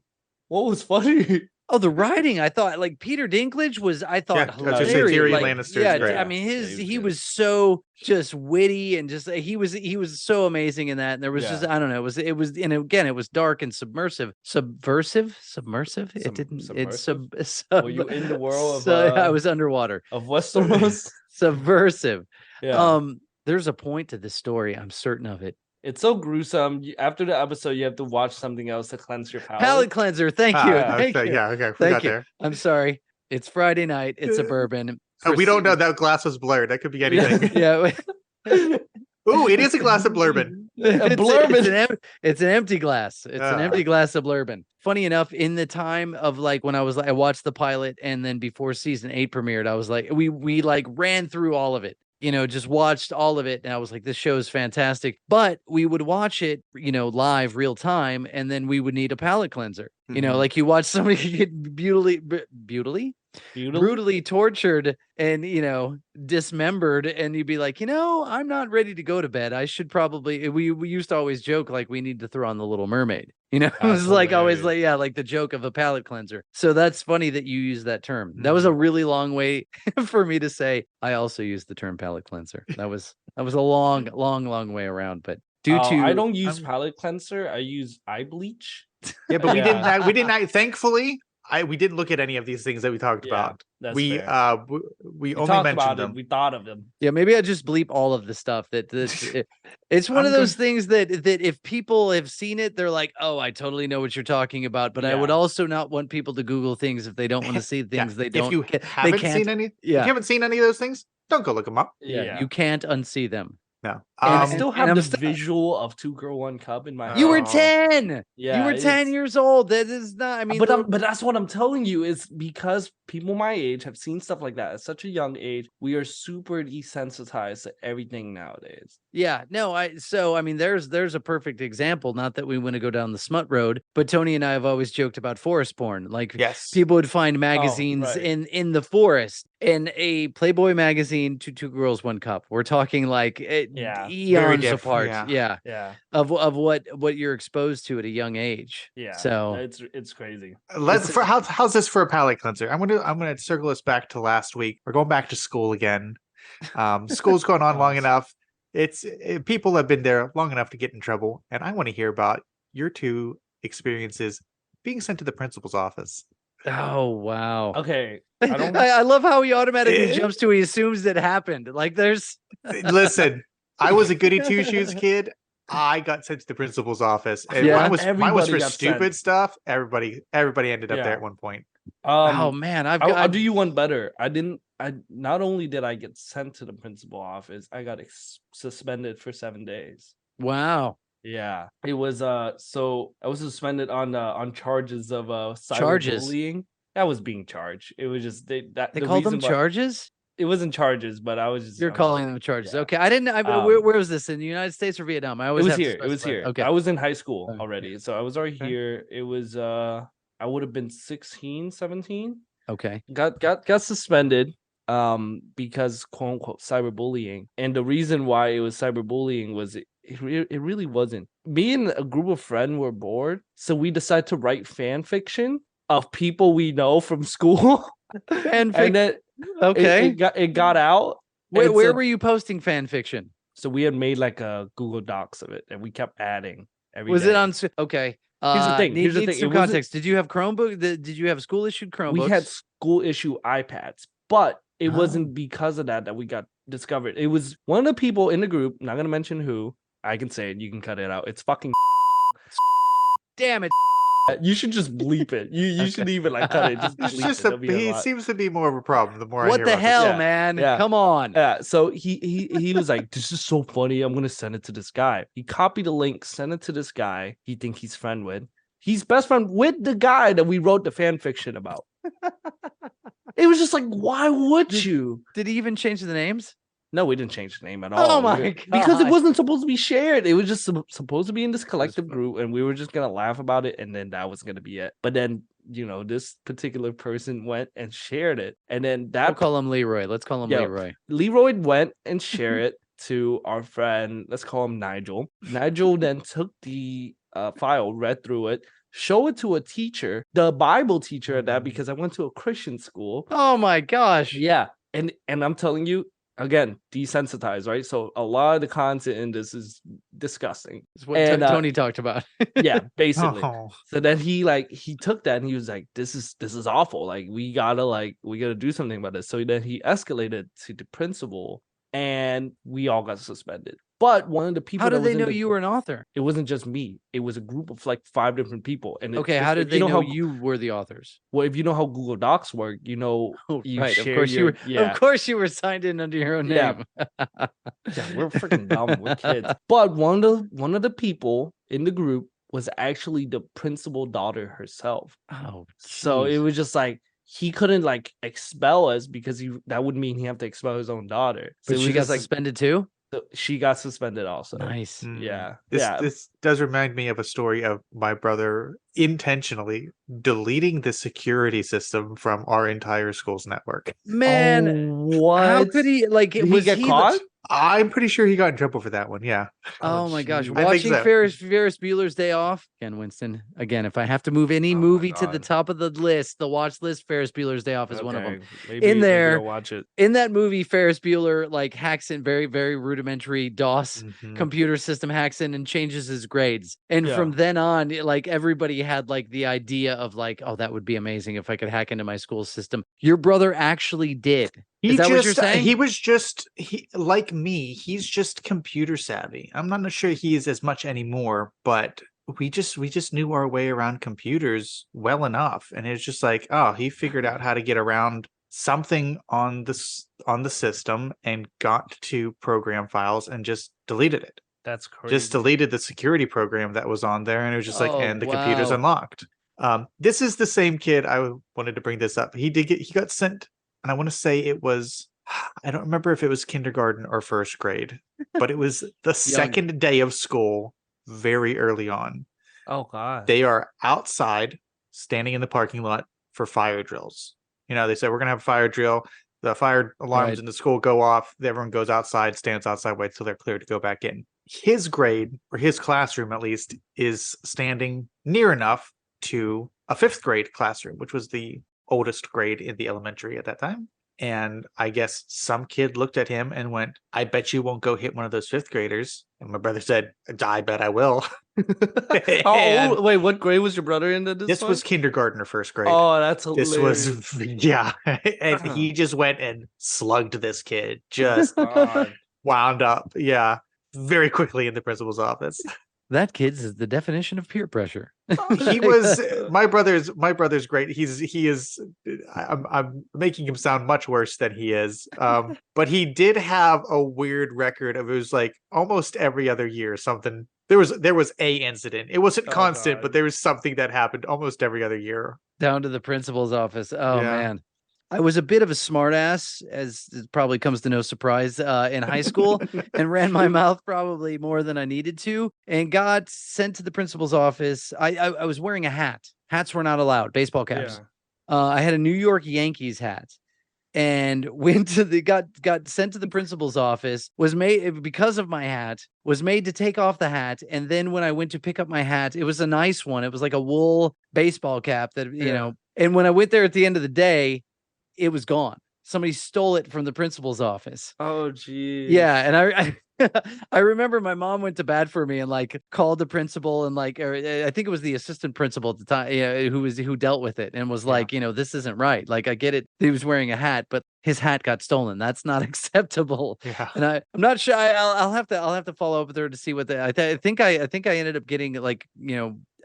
what was funny? Oh, the writing! I thought like Peter Dinklage was. I thought I was gonna say hilarious. Tyrion Like, Lannister is yeah, great. I mean Yeah, he good. was so just witty and just he was so amazing in that. And there was just I don't know. It was and again it was dark and submersive. It didn't. It's Were you in the world of? So I was underwater. Of Westeros. Subversive. Yeah. There's a point to this story. I'm certain of it. It's so gruesome. After the episode, you have to watch something else to cleanse your palate. Palate cleanser. Thank you. Thank you. Yeah, okay, we Thank got you. there. I'm sorry. It's Friday night. It's a bourbon. We don't know. That glass was blurred. That could be anything. Yeah. Ooh, it is a glass of bourbon. It's an empty glass. It's an empty Ah. glass of bourbon. Funny enough, in the time of like when I watched the pilot, and then before season 8 premiered, I was like, we like ran through all of it. Just watched all of it, and I was like, this show is fantastic. But we would watch it, live, real time, and then we would need a palate cleanser. Like you watch somebody get brutally tortured and dismembered, and you'd be like, I'm not ready to go to bed. I should probably. We used to always joke like we need to throw on the Little Mermaid. It was like always like like the joke of a palate cleanser. So that's funny that you use that term. That was a really long way for me to say I also use the term palate cleanser. That was a long way around. But I don't use palate cleanser. I use eye bleach. Yeah, but we didn't. Thankfully, we didn't look at any of these things that we talked about. We fair. we only mentioned them. We thought of them. Yeah, maybe I just bleep all of the stuff it's one of those things that if people have seen it, they're like, oh, I totally know what you're talking about. But I would also not want people to Google things if they don't want to see things they don't. If you haven't seen any, if you haven't seen any of those things, don't go look them up. Yeah, you can't unsee them. No, I still have the visual of 2 Girl 1 Cup in my head. You were 10. Yeah, you were 10 years old. That is not. I mean, but that's what I'm telling you is because people my age have seen stuff like that at such a young age. We are super desensitized to everything nowadays. Yeah, no, I mean, there's a perfect example. Not that we want to go down the smut road, but Tony and I have always joked about forest porn. Like, people would find magazines in the forest, and a Playboy magazine to 2 Girls 1 Cup. We're talking like eons apart. Yeah. Of what you're exposed to at a young age. Yeah. So it's crazy. How's this for a palate cleanser? I'm gonna circle us back to last week. We're going back to school again. School's going on long enough. People have been there long enough to get in trouble, and I want to hear about your 2 experiences being sent to the principal's office. Oh wow. Okay. I love how he automatically jumps to he assumes it happened. Like there's listen, I was a goody 2-shoes kid. I got sent to the principal's office, and mine was for stupid stuff. Everybody ended up there at one point. Oh man, I'll do you one better. I not only did I get sent to the principal office, I got suspended for 7 days. Wow. Yeah, it was so I was suspended on charges of cyberbullying. That was being charged. It was just they called them charges. It wasn't charges, but I was just You're calling them charges. Yeah. Okay, I didn't. Where was this, in the United States or Vietnam? I always it was here. Okay, I was in high school already, so I was already here. It was I would have been 16, 17. Okay, got suspended because quote unquote cyberbullying, and the reason why it was cyberbullying was it really wasn't. Me and a group of friends were bored, so we decided to write fan fiction of people we know from school. And then it got out. Where were you posting fan fiction? So we had made like a Google Docs of it, and we kept adding every was day. It on okay? Here's the thing. Here's the thing. Some context. Did you have Chromebook? Did you have school issued Chromebooks? We had school issue iPads, but it wasn't because of that we got discovered. It was one of the people in the group. Not gonna mention who. I can say it. You can cut it out. It's fucking. Damn it. You should just bleep it. You should even like cut it. Just bleep it. He seems to be more of a problem the more what I hear the about hell, this. man? Yeah. Come on. Yeah. So he was like, this is so funny. I'm gonna send it to this guy. He copied the link, sent it to this guy he think he's friend with. He's best friend with the guy that we wrote the fan fiction about. It was just like, why would you? Did he even change the names? No, we didn't change the name at all. Oh my God. Because it wasn't supposed to be shared. It was just supposed to be in this collective group, and we were just gonna laugh about it, and then that was gonna be it. But then, this particular person went and shared it, and then that we'll call him Leroy. Let's call him Leroy. Leroy went and shared it to our friend. Let's call him Nigel. Nigel then took the file, read through it, show it to a teacher, the Bible teacher at that, because I went to a Christian school. Oh my gosh. Yeah. And I'm telling you, again, desensitized, right? So a lot of the content in this is disgusting. It's what And, Tony talked about. Yeah, basically. Oh. So then he took that and he was like, this is awful. Like, we gotta do something about this. So then he escalated to the principal and we all got suspended. But one of the people, How did they know you were an author? It wasn't just me. It was a group of like 5 different people. And Okay, how did they know you were the authers? Well, if you know how Google Docs work, you know, you right. share Of course your, you were. Of course you were signed in under your own name. Yeah, we're freaking dumb. We're kids. But one of the people in the group was actually the principal daughter herself. Oh, so it jeez. was just like he couldn't like expel us because that would mean he have to expel his own daughter. So But it she was got just like suspended too. she got suspended also. Nice. Yeah. This does remind me of a story of my brother intentionally deleting the security system from our entire school's network. Man, what? how could he? Like, Did was he get he caught? I'm pretty sure he got in trouble for that one. Yeah. Oh my gosh! geez. I think Watching so. Ferris Bueller's Day Off again, Winston. Again, if I have to move any Oh my movie to the God. top of the list, the watch list, Ferris Bueller's Day Off is one of them. Maybe, In there- I'll watch it. In that movie, Ferris Bueller like hacks in very, very rudimentary DOS Mhm. computer system, hacks in and changes his grades. And from Yeah. then on, like everybody had like the idea of like, oh, that would be amazing if I could hack into my school system. Your brother actually did. Is that what you're saying? He was just like me. He's just computer savvy. I'm not sure he is as much anymore, but we just knew our way around computers well enough, and it's just like, oh, he figured out how to get around something on the system and got to program files and just deleted it. That's crazy. Just deleted the security program that was on there, and it was just like, Oh, and the computer's wow. unlocked. This is the same kid. I wanted to bring this up. He got sent. And I want to say it was, I don't remember if it was kindergarten or first grade, but it was the second day of school very early on. Oh God. They are outside standing in the parking lot for fire drills. You know, they said, we're going to have a fire drill. The fire alarms Right. in the school go off. Everyone goes outside, stands outside, waits till they're cleared to go back in. His grade, or his classroom at least, is standing near enough to a 5th grade classroom, which was the oldest grade in the elementary at that time. And I guess some kid looked at him and went, I bet you won't go hit one of those 5th graders. And my brother said, I bet I will. How old? Wait, what grade was your brother in This was kindergarten or first grade. Oh, that's This hilarious. was, yeah. And he just went and slugged this kid, just God. wound up. Yeah. Very quickly in the principal's office. That kid's is the definition of peer pressure. He was my brother's great. He is I'm making him sound much worse than he is. But he did have a weird record of, it was like almost every other year something. There was a incident. It wasn't constant, God. but there was something that happened almost every other year. Down to the principal's office. Oh Yeah. man. I was a bit of a smartass, as it probably comes to no surprise, in high school, and ran my mouth probably more than I needed to, and got sent to the principal's office. I was wearing a hat. Hats were not allowed. Baseball caps. Yeah. I had a New York Yankees hat, and went to the got sent to the principal's office. Was made because of my hat. Was made to take off the hat, and then when I went to pick up my hat, it was a nice one. It was like a wool baseball cap that you Yeah. know. And when I went there at the end of the day, it was gone. Somebody stole it from the principal's office. Oh geez. Yeah, and I remember my mom went to bat for me and like called the principal and like, or I think it was the assistant principal at the time, who dealt with it and was like, this isn't right. Like, I get it. He was wearing a hat, but his hat got stolen. That's not acceptable. Yeah. And I'm not sure. I'll have to follow up with her to see what I think I ended up getting like,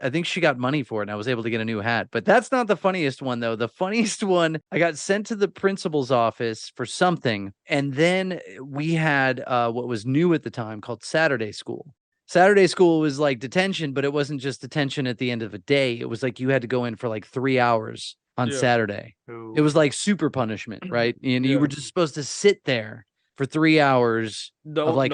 I think she got money for it and I was able to get a new hat. But that's not the funniest one, though. The funniest one, I got sent to the principal's office for something. And then we had what was new at the time called Saturday school. Saturday school was like detention, but it wasn't just detention at the end of a day. It was like you had to go in for like 3 hours on Yeah. Saturday. Ooh. It was like super punishment, right? And you Yeah. were just supposed to sit there for 3 hours No, of like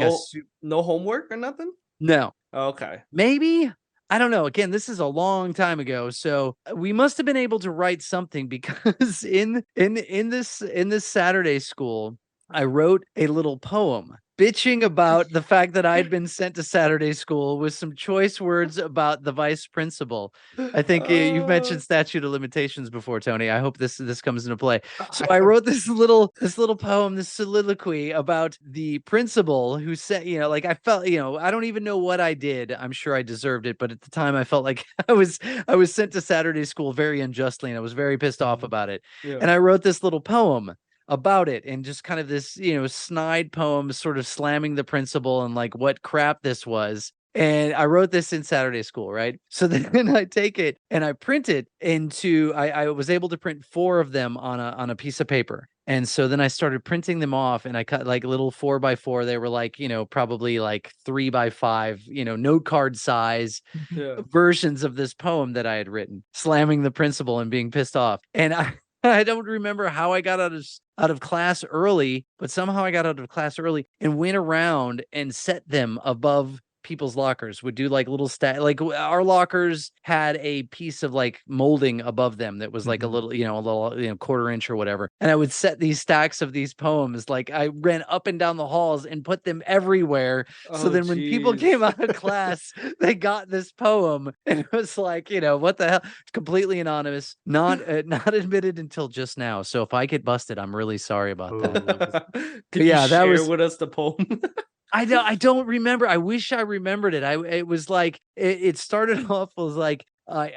no homework or nothing. no. Okay. Maybe. I don't know. Again, this is a long time ago, so we must have been able to write something because in this Saturday school, I wrote a little poem bitching about the fact that I'd been sent to Saturday school with some choice words about the vice principal. I think you've mentioned statute of limitations before, Tony. I hope this comes into play. So I wrote this little poem, this soliloquy about the principal who said, like I felt, I don't even know what I did. I'm sure I deserved it, but at the time I felt like I was sent to Saturday school very unjustly, and I was very pissed off about it. Yeah. And I wrote this little poem about it, and just kind of this, snide poem sort of slamming the principal and like what crap this was. And I wrote this in Saturday school, right? So then I take it and I print it into, I was able to print 4 of them on a piece of paper. And so then I started printing them off, and I cut like little 4x4. They were like, probably like 3x5, note card size versions of this poem that I had written, slamming the principal and being pissed off. And I don't remember how I got out of class early, but somehow I got out of class early and went around and set them above people's lockers. Would do like little like our lockers had a piece of like molding above them that was like a little, quarter inch or whatever. And I would set these stacks of these poems. Like I ran up and down the halls and put them everywhere. So then when people came out of class, they got this poem, and it was like, what the hell? It's completely anonymous, not admitted until just now. So if I get busted, I'm really sorry about that. Can you share with us the poem? I don't remember. I wish I remembered it. It was like it started off was like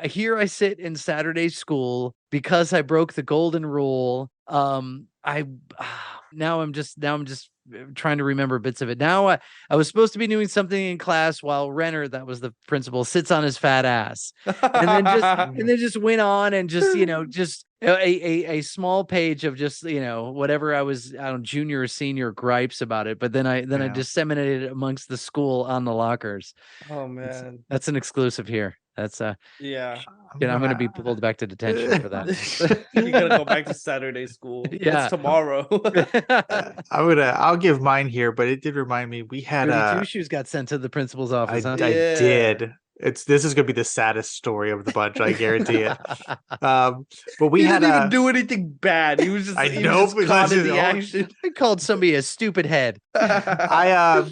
here I sit in Saturday school because I broke the golden rule. Now I'm just trying to remember bits of it. Now I was supposed to be doing something in class while Renner, that was the principal, sits on his fat ass, and then just went on and just just a small page of just whatever I was, I don't know, junior or senior gripes about it. But then I disseminated it amongst the school on the lockers. Oh man, that's an exclusive here. That's yeah. I'm gonna be pulled back to detention for that. You gotta go back to Saturday school. Yeah, that's tomorrow. I'll give mine here, but it did remind me we had Two Shoes got sent to the principal's office. I did. This is gonna be the saddest story of the bunch, I guarantee it. But we didn't even do anything bad. He was just caught in the action. I called somebody a stupid head. There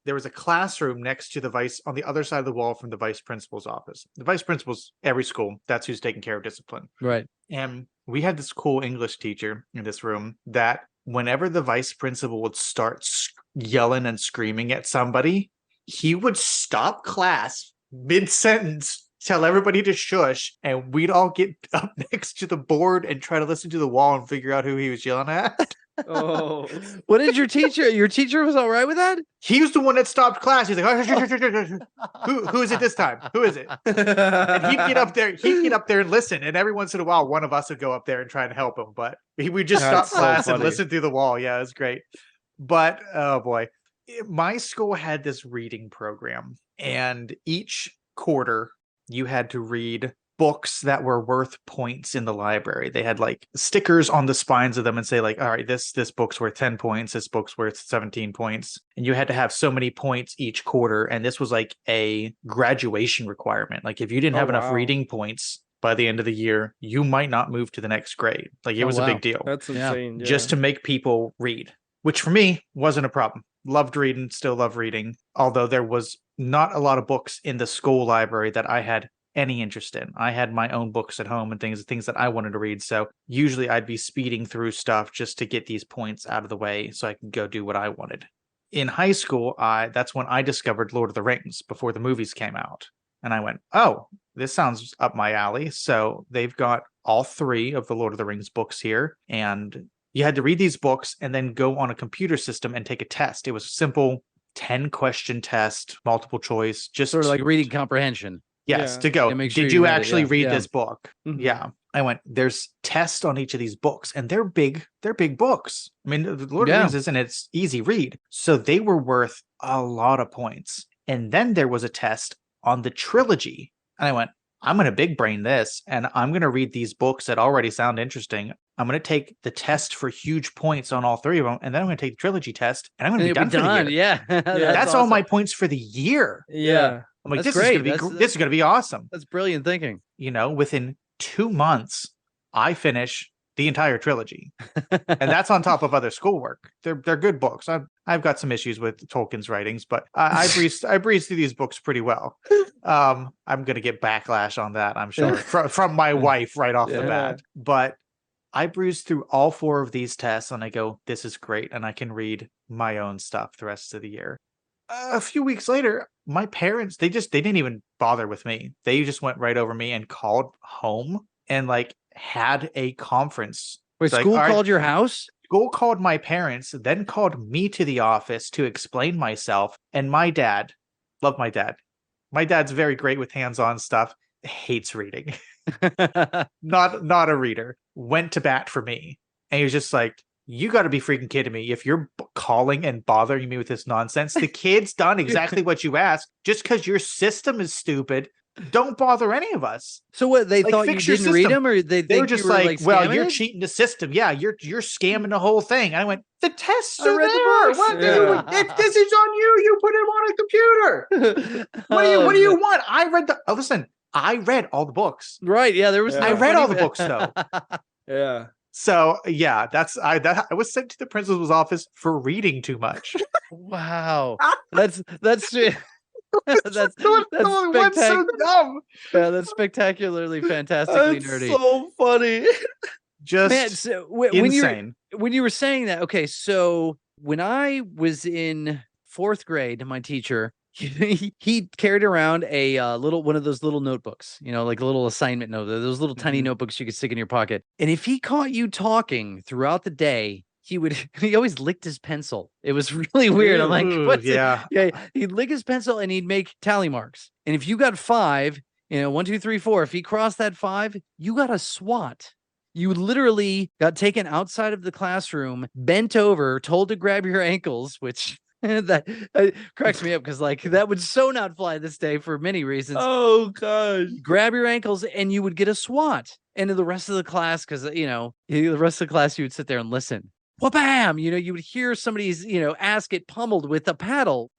was a classroom next to on the other side of the wall from the vice principal's office. The vice principal's every school, that's who's taking care of discipline. Right. And we had this cool English teacher in this room that whenever the vice principal would start yelling and screaming at somebody, he would stop class mid-sentence, tell everybody to shush, and we'd all get up next to the board and try to listen to the wall and figure out who he was yelling at. Oh, what did your teacher was all right with that? He was the one that stopped class. He's like, who is it this time? Who is it? And he'd get up there and listen. And every once in a while, one of us would go up there and try and help him. But we just stop class and listen through the wall. Yeah, it was great. But oh boy, my school had this reading program, and each quarter you had to read books that were worth points in the library. They had like stickers on the spines of them and say like, all right, this book's worth 10 points, this book's worth 17 points. And you had to have so many points each quarter. And this was like a graduation requirement. Like if you didn't have enough reading points by the end of the year, you might not move to the next grade. Like it was a big deal. That's insane. Yeah. Just to make people read, which for me wasn't a problem. Loved reading, still love reading. Although there was not a lot of books in the school library that I had any interest in. I had my own books at home and things that I wanted to read. So usually I'd be speeding through stuff just to get these points out of the way so I could go do what I wanted. In high school, that's when I discovered Lord of the Rings before the movies came out. And I went, oh, this sounds up my alley. So they've got all 3 of the Lord of the Rings books here. And you had to read these books and then go on a computer system and take a test. It was a simple 10-question test, multiple choice, just sort of like reading comprehension. Yes, to go. Did you actually read this book? Mm-hmm. Yeah. I went, there's tests on each of these books, and they're big books. I mean, the Lord of the Rings isn't its easy read. So they were worth a lot of points. And then there was a test on the trilogy. And I went, I'm going to big brain this, and I'm going to read these books that already sound interesting. I'm going to take the test for huge points on all 3 of them, and then I'm going to take the trilogy test, and I'm going to be done for the year. Yeah. That's all my points for the year. Yeah. I'm like, this is going to be awesome. That's brilliant thinking. Within 2 months, I finish the entire trilogy, and that's on top of other schoolwork. They're good books. I've got some issues with Tolkien's writings, but I breezed through these books pretty well. I'm gonna get backlash on that, I'm sure, from my wife right off the bat. But I breezed through all 4 of these tests, and I go, this is great, and I can read my own stuff the rest of the year. A few weeks later, my parents, they didn't even bother with me. They just went right over me and called home and like had a conference. Wait, It's like, school "All right." called your house? School called my parents, then called me to the office to explain myself. And my dad, love my dad. My dad's very great with hands-on stuff, hates reading. Not a reader. Went to bat for me. And he was just like, you got to be freaking kidding me. If you're calling and bothering me with this nonsense, the kid's done exactly what you asked. Just because your system is stupid, don't bother any of us. So what, they Like, thought you fix your didn't read system. them, or they They think were just you were, like, well, scamming you're it? cheating the system. Yeah, you're scamming the whole thing. And I went, the tests I are read the there. books. What do you, if this is on you, you put them on a computer. What do you want? I read all the books. Right, yeah, there was Yeah. no I read all the funny- books though. Yeah. So yeah, I was sent to the principal's office for reading too much. Wow. That's that's What's so spectacular. dumb? Yeah, that's spectacularly fantastically That's nerdy. so funny. Just Man, so insane. when you were saying that, okay, so when I was in 4th grade, my teacher, he carried around a one of those little notebooks, like a little assignment note, those little tiny notebooks you could stick in your pocket. And if he caught you talking throughout the day, he always licked his pencil. It was really weird. I'm like, Ooh, what's it? yeah. Yeah, he'd lick his pencil and he'd make tally marks. And if you got 5, 1, 2, 3, 4, if he crossed that 5, you got a SWAT. You literally got taken outside of the classroom, bent over, told to grab your ankles, which that cracks me up because that would so not fly this day for many reasons. Oh gosh. Grab your ankles and you would get a SWAT. And in the rest of the class, because the rest of the class, you would sit there and listen. Wha-bam! You would hear somebody's ass get pummeled with a paddle.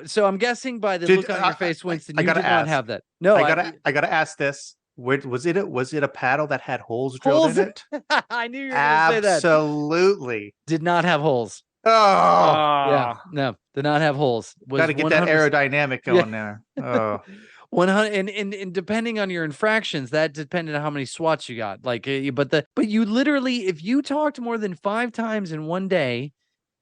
So I'm guessing by the look on your face, Winston, I you did gotta not ask. have that. No, I gotta ask this. Was it a paddle that had holes drilled in it? I knew you were going to say that. Absolutely. Did not have holes. Oh, Yeah, no, did not have holes. got to get that aerodynamic going there. Oh, 100 and depending on your infractions, that depended on how many SWATs you got. But you literally, if you talked more than 5 times in one day,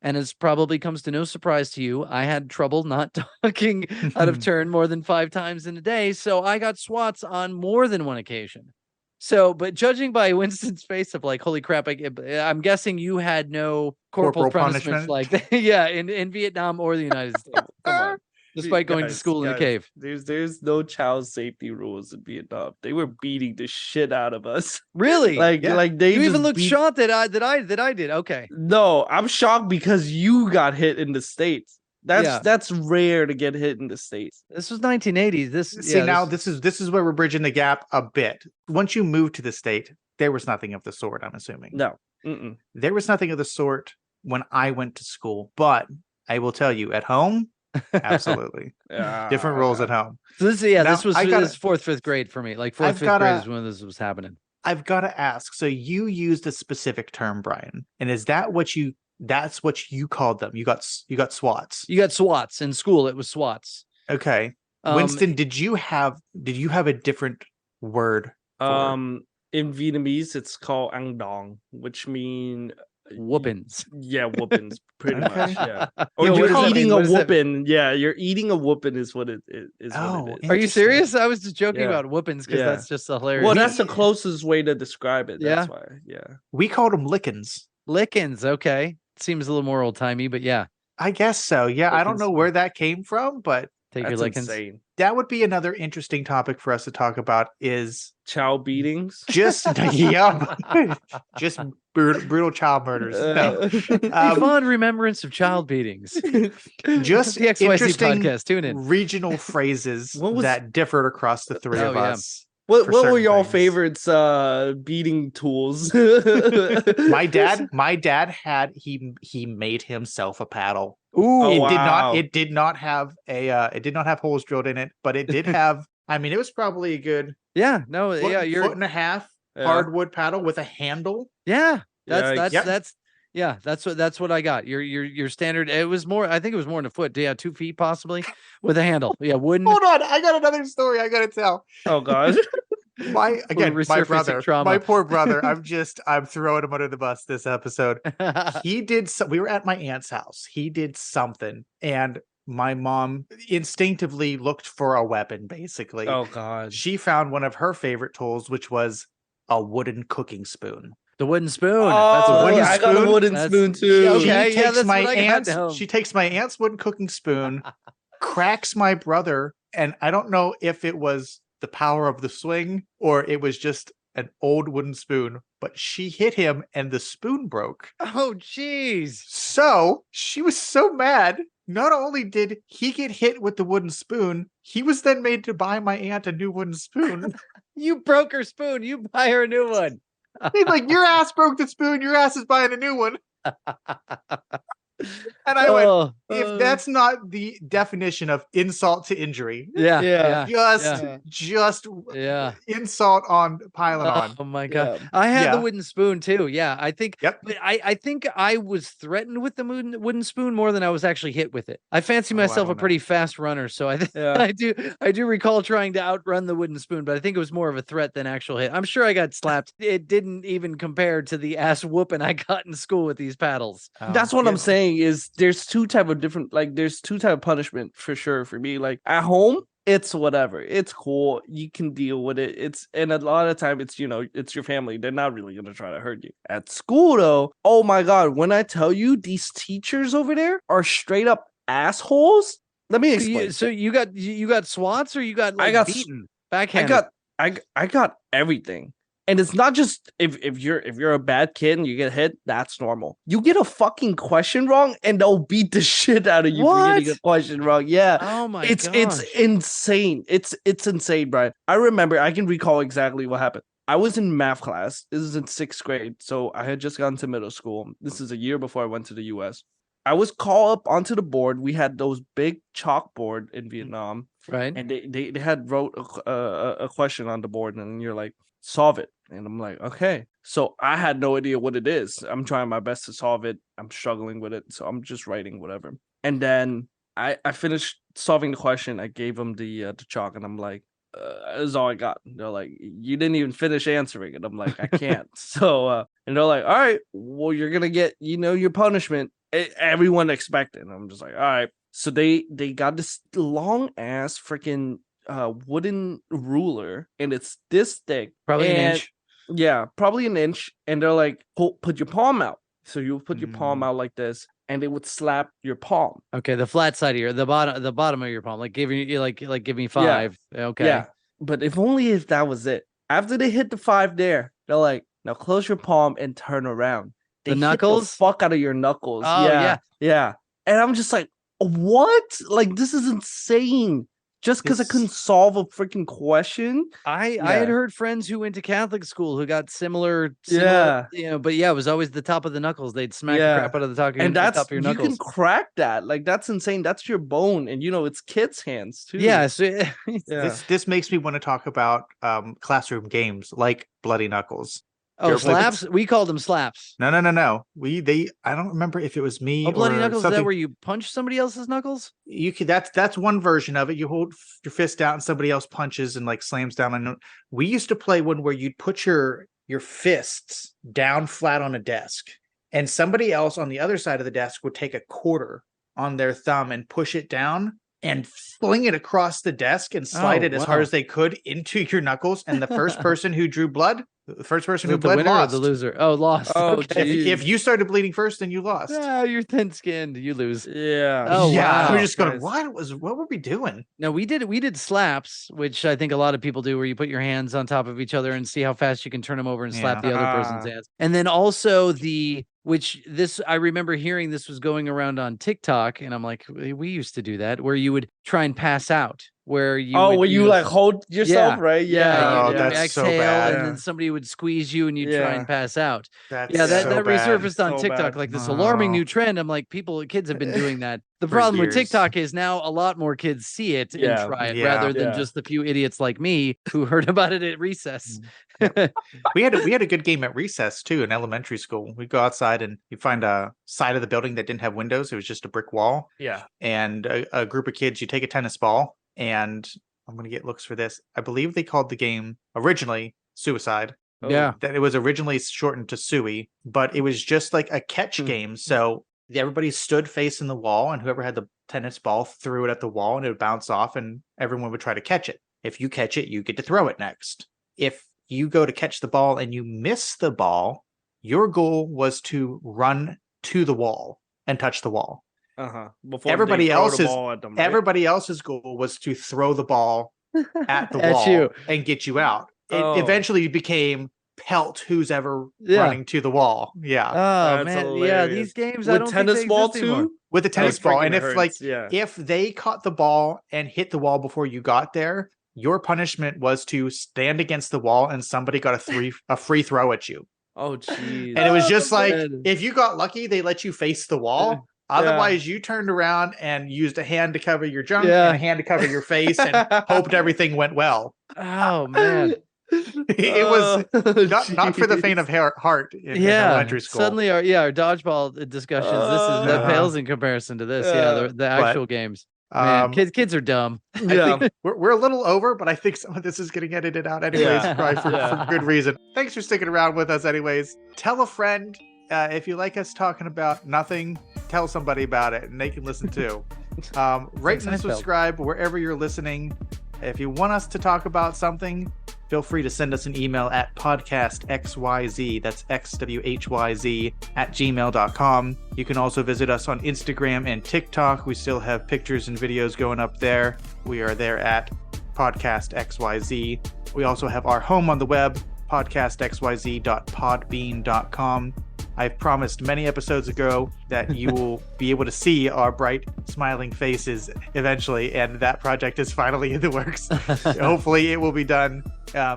and it probably comes to no surprise to you, I had trouble not talking out of turn more than 5 times in a day, so I got SWATs on more than one occasion. So, but judging by Winston's face of holy crap, I'm guessing you had no corporal punishments like that. Yeah, in Vietnam or the United States. Come on. Despite going to school in a cave. There's no child safety rules in Vietnam. They were beating the shit out of us. Really? They You just even looked beat- shocked that I did. Okay. No, I'm shocked because you got hit in the States. That's rare to get hit in the States. This was 1980s. This is where we're bridging the gap a bit. Once you moved to the state, there was nothing of the sort, I'm assuming. No. Mm-mm. There was nothing of the sort when I went to school, but I will tell you, at home, absolutely. Different rules at home. So this was 4th, 5th grade for me. 4th, I've 5th grade is when this was happening. I've got to ask. So you used a specific term, Brian, and is that that's what you called them? You got SWATs. You got SWATs in school. It was SWATs. Okay. Winston, did you have a different word? In Vietnamese, it's called Ang Dong, which mean whoopings. Yeah, whoopings, pretty Okay. much. Yeah. Or Yo, what you're does that eating mean? a What does that whooping. Yeah, you're eating a whooping is what it is. Oh, what it is. Are you Interesting. serious? I was just joking Yeah. about whoopings because Yeah. that's just hilarious. Well, that's the closest way to describe it. Yeah. That's why. Yeah. We called them lickins. lickings. Okay. Seems a little more old timey, but yeah. I guess so. Yeah, I don't Lickins. know where that came from, but Take your That's lickings. insane. that would be another interesting topic for us to talk about. Is Child beatings. just just brutal child murders. No. Fond remembrance of child beatings. Just The XYZ interesting podcast. Tune in. regional phrases What was- that differed across the three Oh, of yeah. us. What for were certain y'all things. favorites beating tools? My dad had he made himself a paddle. Ooh. Oh, It wow. did not have holes drilled in it, but it did have, I mean, it was probably a good Yeah. No. foot, Yeah. You're foot and a half hardwood paddle with a handle. Yeah, Yikes. that's what I got. Your standard. It was more. I think it was more than a foot. Yeah, 2 feet possibly with a handle. Yeah, wooden. Hold on, I got another story I gotta tell. Oh God. My resurfacing trauma. my poor brother. I'm throwing him under the bus this episode. He did. We were at my aunt's house. He did something, and my mom instinctively looked for a weapon. Basically, Oh God. she found one of her favorite tools, which was a wooden cooking spoon. The wooden spoon. Oh, wooden I got a spoon? wooden That's- spoon too. Okay, She yeah, takes that's my what I got aunt's. down. She takes my aunt's wooden cooking spoon, cracks my brother, and I don't know if it was the power of the swing or it was just an old wooden spoon, but she hit him and the spoon broke. Oh, jeez. So she was so mad. Not only did he get hit with the wooden spoon, he was then made to buy my aunt a new wooden spoon. You broke her spoon. You buy her a new one. He's like, your ass broke the spoon. Your ass is buying a new one. And I went, Oh, if that's not the definition of insult to injury, yeah, Yeah. just yeah. insult on piling on. Oh my god! Yeah. I had Yeah. the wooden spoon too. Yeah, I think. Yep. But I think I was threatened with the wooden spoon more than I was actually hit with it. I fancy Oh, I myself a don't know. pretty fast runner, so Yeah. I do recall trying to outrun the wooden spoon, but I think it was more of a threat than actual hit. I'm sure I got slapped. It didn't even compare to the ass whooping I got in school with these paddles. That's what Yeah. I'm saying is there's two type of punishment for sure for me. Like at home, it's whatever. It's cool. You can deal with it. And a lot of time it's, it's your family. They're not really going to try to hurt you. At school though, oh my God, when I tell you these teachers over there are straight up assholes. Let me explain. So you got swats or you got like I got beaten I backhanded? I got everything. And it's not just if you're a bad kid and you get hit, that's normal. You get a fucking question wrong and they'll beat the shit out of you for getting a question wrong. Yeah. Oh my It's gosh. insane. It's insane, Brian. I can recall exactly what happened. I was in math class. This is in 6th grade. So I had just gotten to middle school. This is a year before I went to the US. I was called up onto the board. We had those big chalkboard in Vietnam. right. And they had wrote a question on the board, and you're like, solve it. And I'm like, okay. So I had no idea what it is. I'm trying my best to solve it. I'm struggling with it. So I'm just writing whatever. And then I finished solving the question. I gave them the chalk, and I'm like, this is all I got. And they're like, you didn't even finish answering it. I'm like, I can't. So and they're like, all right, well, you're gonna get, your punishment. Everyone expected. And I'm just like, all right. So they got this long ass freaking wooden ruler, and it's this thick, Probably an and- inch. Yeah, probably an inch. And they're like, put your palm out. So you put your palm out like this, and they would slap your palm. Okay, the flat side of the bottom of your palm, like give you like give me 5. Okay. Yeah, but if that was it. After they hit the 5 there, they're like, now close your palm and turn around. They The hit knuckles? fuck out of your knuckles. Oh, yeah. Yeah. And I'm just like, what? Like, this is insane. Just because I It's- couldn't solve a freaking question. I Yeah. had heard friends who went to Catholic school who got similar, Yeah. but yeah, it was always the top of the knuckles. They'd smack Yeah. the crap out of the top of your, And the that's, top of your you knuckles. can crack that. Like, that's insane. That's your bone. And, it's kids' hands, too. Yeah, so Yeah. This makes me want to talk about classroom games like Bloody Knuckles. oh, You're like- slaps. We called them slaps. No. I don't remember if it was me Oh, bloody or knuckles. Is that something. where you punch somebody else's knuckles? You could that's one version of it. You hold your fist out and somebody else punches and like slams down on it. We used to play one where you'd put your fists down flat on a desk, and somebody else on the other side of the desk would take a quarter on their thumb and push it down and fling it across the desk and slide Oh, it as hard wow. as they could into your knuckles. And the first person who drew blood, the first person Is who it the bled winner or lost. the loser? Oh, lost. Oh, okay. geez. If you started bleeding first, then you lost. Ah, you're thin-skinned. You lose. Yeah. Oh, yeah, wow. we're just going. Guys. What were we doing? No, we did slaps, which I think a lot of people do, where you put your hands on top of each other and see how fast you can turn them over and slap Yeah. the other person's hands. And then also I remember hearing this was going around on TikTok, and I'm like, we used to do that, where you would try and pass out where you Oh, would when you use- like hold yourself, right? Yeah, Oh, you that's so exhale, bad. and then somebody would squeeze you, and you try Yeah. and pass out. That's Yeah, that, so that bad. resurfaced on So TikTok, bad. like this alarming Oh. new trend. I'm like, kids have been doing that. The For problem with years. TikTok is now a lot more kids see it and Yeah, try it, yeah, rather than yeah. just the few idiots like me who heard about it at recess. We had a good game at recess too in elementary school. We'd go outside and you'd find a side of the building that didn't have windows. It was just a brick wall. Yeah. And a group of kids, you take a tennis ball, and I'm going to get looks for this. I believe they called the game originally Suicide. Yeah. That it was originally shortened to Suey, but it was just like a catch game. So everybody stood facing the wall, and whoever had the tennis ball threw it at the wall, and it would bounce off, and everyone would try to catch it. If you catch it, you get to throw it next. If you go to catch the ball and you miss the ball, your goal was to run to the wall and touch the wall. Before Everybody they throw the else's ball at them, right? Everybody else's goal was to throw the ball at the At wall you. and get you out. It Oh. eventually became pelt who's ever Yeah. running to the wall. Yeah. Oh That's man, yeah, hilarious. these games I With don't tennis think they ball exist anymore. too. With the tennis ball. And if like yeah. if they caught the ball and hit the wall before you got there, your punishment was to stand against the wall and somebody got a free throw at you. Oh jeez. And it was just like man. if you got lucky, they let you face the wall. Otherwise, you turned around and used a hand to cover your junk Yeah. and a hand to cover your face and hoped everything went well. Oh man. It was not for the faint of heart in elementary school. Suddenly our dodgeball discussions. That Uh-huh. pales in comparison to this. The But, actual games. Man, kids are dumb. I think we're a little over, but I think some of this is getting edited out anyways, Yeah. probably for good reason. Thanks for sticking around with us anyways. Tell a friend. If you like us talking about nothing, tell somebody about it and they can listen too. Rate and Seinfeld. subscribe wherever you're listening. If you want us to talk about something, feel free to send us an email at podcastxyz, that's xwhyz @gmail.com. You can also visit us on Instagram and TikTok. We still have pictures and videos going up there. We are there at podcastxyz. We also have our home on the web, podcastxyz.podbean.com. I've promised many episodes ago that you will be able to see our bright, smiling faces eventually, and that project is finally in the works. Hopefully, it will be done.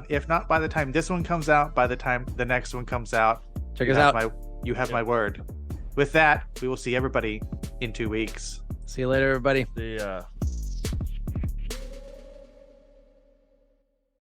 If not by the time this one comes out, by the time the next one comes out. Check us out. You have my word. With that, we will see everybody in 2 weeks. See you later, everybody. Yeah.